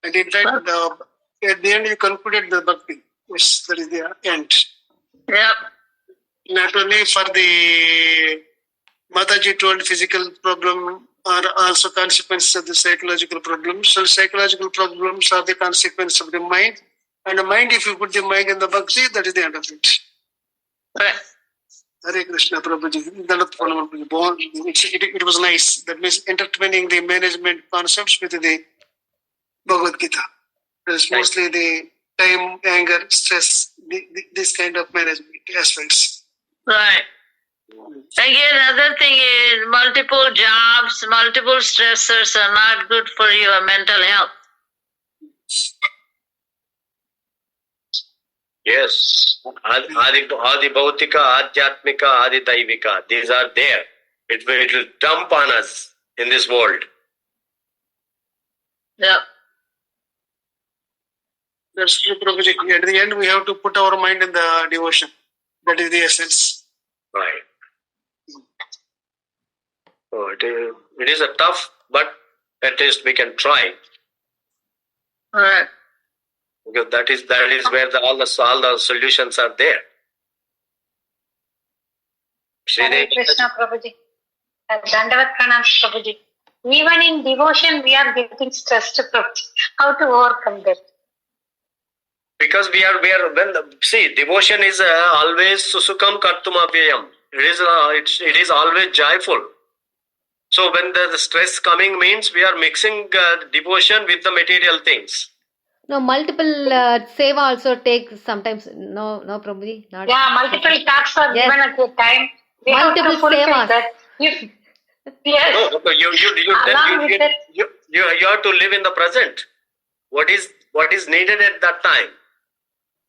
And in fact, at the end, you concluded the bhakti. Yes, that is the end. Yep. Not only for the Mataji told physical problem are also consequences of the psychological problems. So psychological problems are the consequence of the mind. And the mind, if you put the mind in the bhakti, that is the end of it. Right. Hare Krishna, Prabhuji. It was nice. That means intertwining the management concepts with the Bhagavad Gita. It's mostly the time, anger, stress, this kind of management aspects. Right. Again, another thing is multiple jobs, multiple stressors are not good for your mental health. Yes. Adi Bhautika, Adhyatmika, Adi Daivika. These are there. It will dump on us in this world. Yep. That's true, Prabhuji. At the end, we have to put our mind in the devotion. That is the essence. Right. So it is a tough, but at least we can try. Right. Because that is where all the solutions are there. Hare Krishna, Prabhuji. Dandavat Pranam, Prabhuji. Even in devotion, we are getting stressed, Prabhuji. How to overcome that? Because devotion is always susukam kartumapyayam. It is always joyful. So when the stress coming means we are mixing devotion with the material things. No, multiple seva also takes sometimes. No, Prabhuji, not. Yeah, multiple tasks are Yes. given at a time. We Multiple have to fulfill sevas. that. If yes, No, along with it, you have to live in the present. What is needed at that time?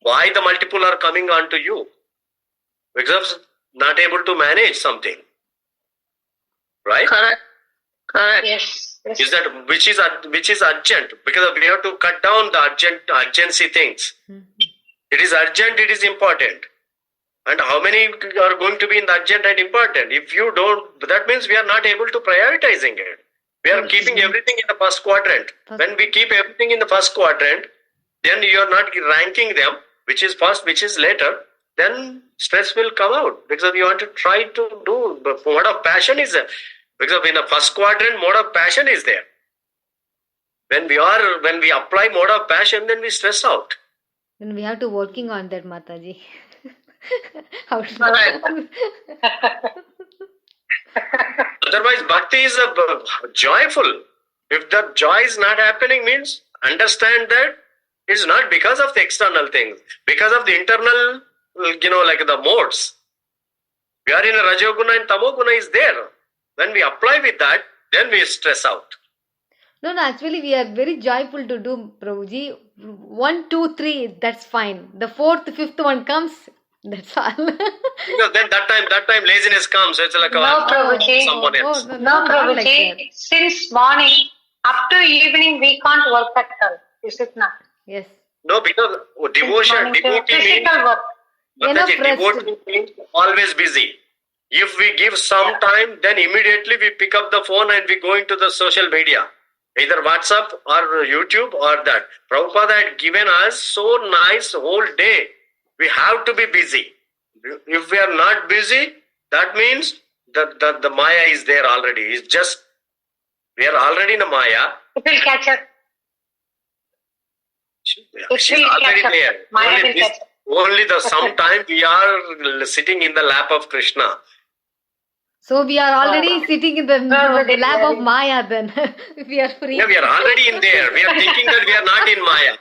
Why the multiple are coming onto you? Because not able to manage something, right? Correct. yes. Is that which is urgent? Because we have to cut down the urgency things. It is urgent. It is important. And how many are going to be in the urgent and important? If you don't, that means we are not able to prioritizing it. We are keeping everything in the first quadrant. When we keep everything in the first quadrant, then you are not ranking them, which is first, which is later. Then stress will come out because you want to try to do. The mode of passion is there. Because in the first quadrant, mode of passion is there. When we apply mode of passion, then we stress out. Then we have to working on that, Mataji. How to Otherwise, bhakti is joyful. If the joy is not happening, means understand that it's not because of the external things, because of the internal, like the modes. We are in a Rajoguna and Tamoguna is there. When we apply with that, then we stress out. No, actually we are very joyful to do, Prabhuji. 1, 2, 3, that's fine. The 4th, 5th one comes, that's all. Because then that time laziness comes. It's like No, Prabhuji. someone else. No, No, not like Prabhuji. that. Since morning up to evening, we can't work at all. Is it not? Yes. No, because devotion, Since morning to devotee means, physical work. Mataji, Enough rest. devotee means always busy. If we give some time, then immediately we pick up the phone and we go into the social media. Either WhatsApp or YouTube or that. Prabhupada had given us so nice whole day. We have to be busy. If we are not busy, that means the Maya is there already. It's just, we are already in a Maya. It will catch up. She's will already catch up. there. Maya will catch up. Only the sometime we are sitting in the lap of Krishna. So we are already sitting in the lap of Maya then. If we are free. Yeah, we are already in there. We are thinking that we are not in Maya.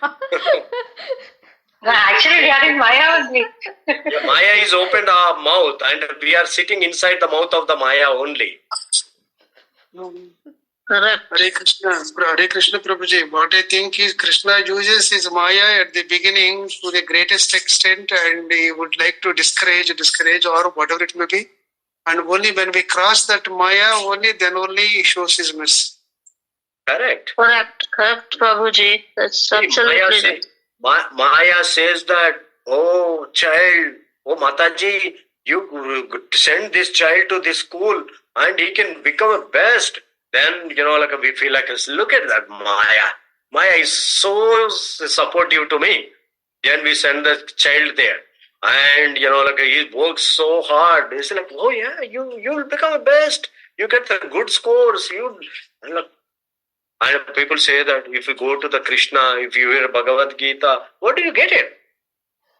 Actually, we are in Maya only. Maya is opened our mouth and we are sitting inside the mouth of the Maya only. Correct. Hare Krishna Prabhuji. What I think is Krishna uses his Maya at the beginning to the greatest extent and he would like to discourage or whatever it may be. And only when we cross that Maya, then only he shows his mercy. Correct. Correct, Prabhuji. That's absolutely Maya says that, oh child, oh Mataji, you send this child to this school and he can become a best. Then, we feel like, look at that Maya. Maya is so supportive to me. Then we send the child there. And, he works so hard. It's like, oh yeah, you will become a best. You get the good scores. And people say that if you go to the Krishna, if you hear Bhagavad Gita, what do you get it?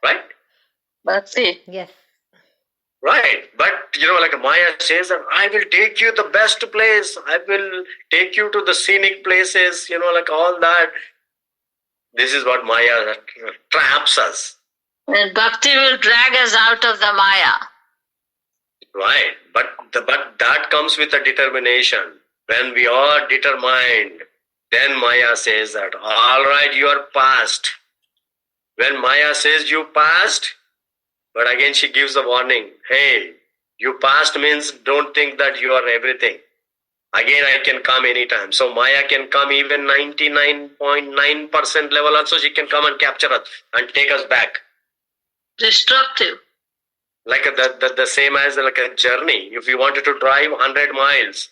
Right? Bhakti. Yes. Right. But, Maya says that I will take you to the best place. I will take you to the scenic places, all that. This is what Maya traps us. And Bhakti will drag us out of the Maya. Right. But that comes with a determination. When we are determined, then Maya says that, all right, you are passed. When Maya says you passed, but again she gives a warning. Hey, you passed means don't think that you are everything. Again, I can come anytime. So Maya can come even 99.9% level also. She can come and capture us and take us back. Destructive. Like the same as like a journey. If you wanted to drive 100 miles,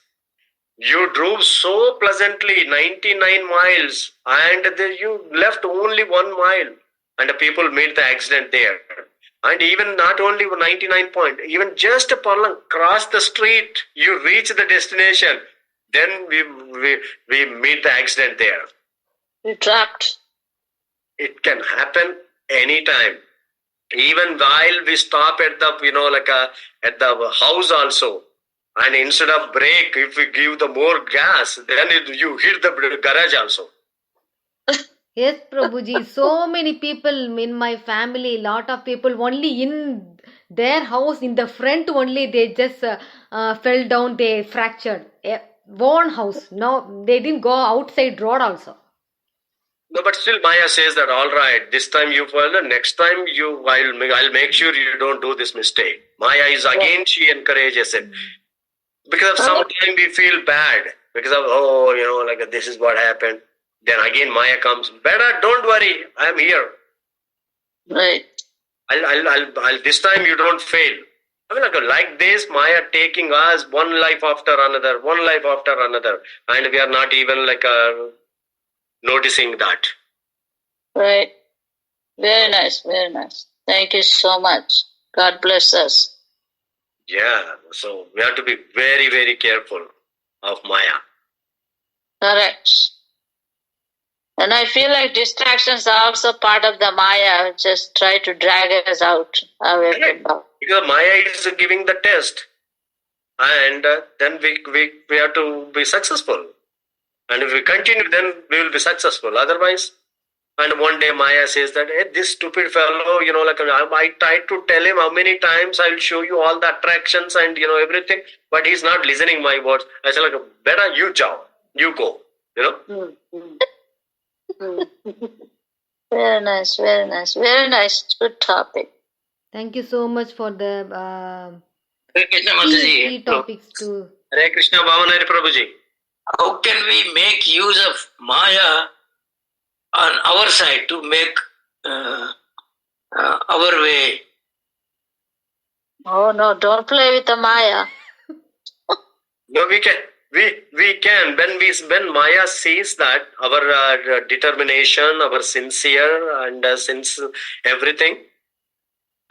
you drove so pleasantly 99 miles and you left only 1 mile and the people made the accident there. And even not only 99 point, even just cross the street, you reach the destination, then we meet the accident there. You're trapped. It can happen anytime. Even while we stop at the, at the house also, and instead of brake, if we give the more gas, then you hit the garage also. Yes, Prabhuji. So many people in my family, lot of people only in their house, in the front only, they just fell down, they fractured. One house. No, they didn't go outside road also. No, but still Maya says that, all right, this time you fall, next time I'll make sure you don't do this mistake. Maya is again, she encourages it. Because of sometimes we feel bad. Because of, like this is what happened. Then again Maya comes, better, don't worry, I'm here. Right. I'll this time you don't fail. I mean, like this, Maya taking us one life after another, and we are not even noticing that. Right. Very nice, very nice. Thank you so much. God bless us. Yeah, so we have to be very, very careful of Maya. Correct. And I feel like distractions are also part of the Maya, just try to drag us out away from God. Because Maya is giving the test, and then we have to be successful. And if we continue, then we will be successful. Otherwise, and one day Maya says that, hey, this stupid fellow, I tried to tell him how many times I'll show you all the attractions and, everything, but he's not listening my words. I said, better you jao, you go, Very nice, very nice, very nice. Good topic. Thank you so much for the Krishna topics too. Hare Krishna, Bhavanari Prabhuji. How can we make use of Maya on our side to make our way? Oh no, don't play with the Maya. No, we can. We can. When Maya sees that our determination, our sincere and since everything,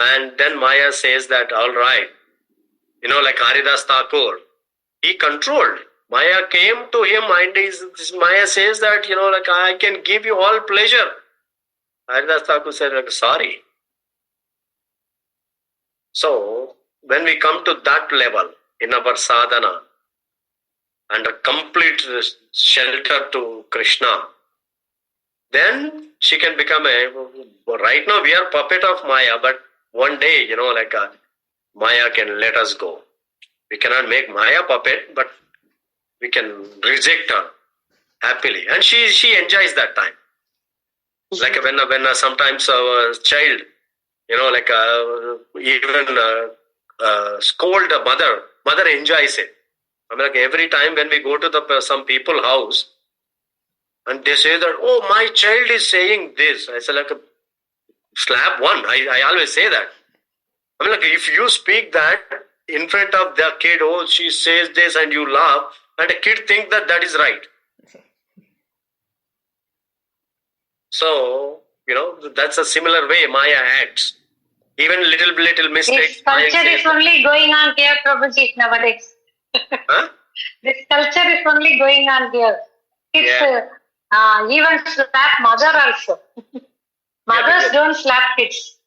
and then Maya says that, all right, like Haridas Thakur, he controlled. Maya came to him and Maya says that, I can give you all pleasure. Haridas Thakur said, sorry. So, when we come to that level in our sadhana, and a complete shelter to Krishna, then she can become right now we are puppet of Maya, but one day, Maya can let us go. We cannot make Maya puppet, but we can reject her happily. And she enjoys that time. Like when sometimes a child, even scold a mother enjoys it. I mean, every time when we go to some people's house and they say that, oh, my child is saying this. I say slap one. I always say that. I mean, if you speak that in front of the kid, oh, she says this and you laugh, and a kid thinks that is right. So, that's a similar way Maya acts. Even little mistakes. This culture is only going on here, Prabhuji, nowadays. Huh? This culture is only going on here. It's even slap mother also. Mothers don't slap kids.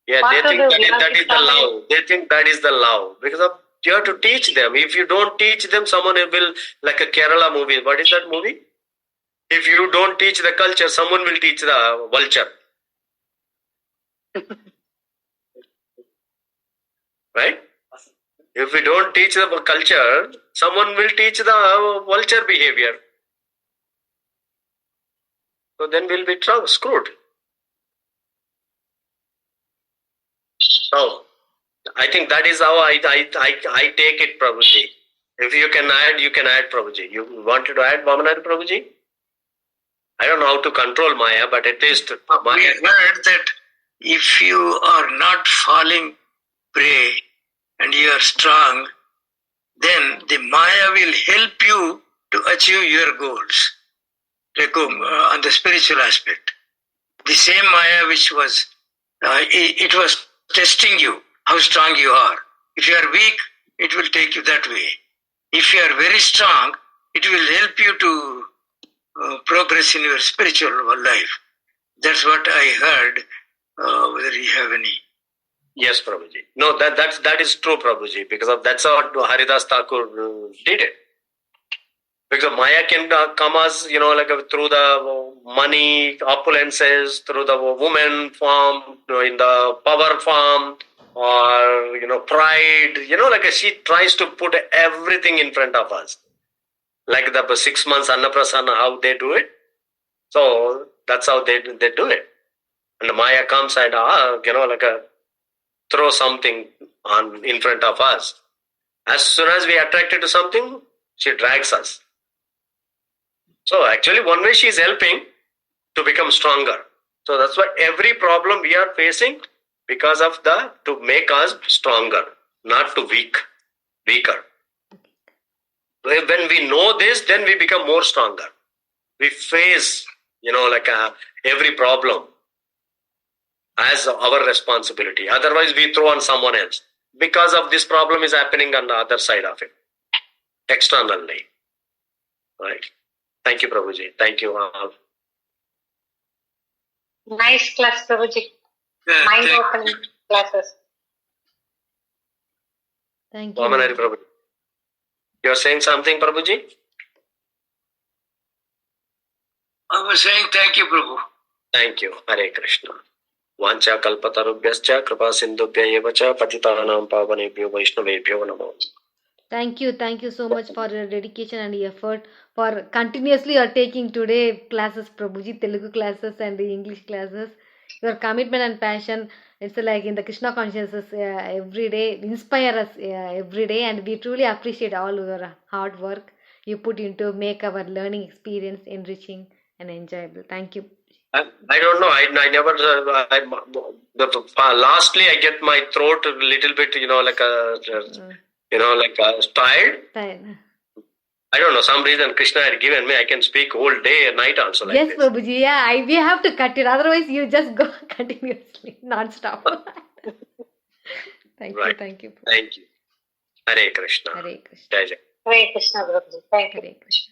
Yeah, they think that is the love. They think that is the love. Because you have to teach them. If you don't teach them, someone will, like a Kerala movie. What is that movie? If you don't teach the culture, someone will teach the vulture. Right? If we don't teach the culture, someone will teach the vulture behavior. So then we'll be screwed. So, I think that is how I take it, Prabhuji. If you can add, Prabhuji. You wanted to add, Vamanari Prabhuji? I don't know how to control Maya, but at least Maya. We heard that if you are not falling prey and you are strong, then the Maya will help you to achieve your goals. Like on the spiritual aspect. The same Maya which was, it was testing you, how strong you are. If you are weak, it will take you that way. If you are very strong, it will help you to progress in your spiritual life. That's what I heard. Whether you have any. Yes, Prabhuji. No, that is true, Prabhuji, because that's how Haridas Thakur did it. Because Maya can come as, like through the money, opulences, through the woman form, in the power form, or, pride, like she tries to put everything in front of us. Like the 6 months Annaprasana, how they do it. So that's how they do it. And Maya comes and, throw something in front of us. As soon as we are attracted to something, she drags us. So actually, one way she is helping to become stronger. So that's why every problem we are facing, because of to make us stronger, not to weaker. When we know this, then we become more stronger. We face, every problem as our responsibility. Otherwise, we throw on someone else. Because of this problem is happening on the other side of it, externally. Right. Thank you, Prabhuji. Thank you all. Nice class, Prabhuji. Mind-opening classes. Thank you. Vamanari Prabhuji. You are saying something, Prabhuji? I was saying thank you, Prabhu. Thank you. Hare Krishna. Vancha kalpatarubhyascha kripa sindhubhya evacha patitanam pavanebhyo vaishnavebhyo namo. Thank you so much for your dedication and effort for continuously you are taking today classes, Prabhuji, Telugu classes and the English classes. Your commitment and passion, it's like in the Krishna consciousness every day, inspire us every day, and we truly appreciate all your hard work you put into make our learning experience enriching and enjoyable. Thank you. I don't know. I never. Lastly, I get my throat a little bit, tired. I don't know. Some reason Krishna had given me. I can speak whole day and night also. Like yes, this. Prabhuji. Yeah, we have to cut it. Otherwise, you just go continuously, non-stop. Thank you. Thank you. Hare Krishna. Hare Krishna. Jai Jai. Hare Krishna, Prabhuji. Thank you. Hare Krishna.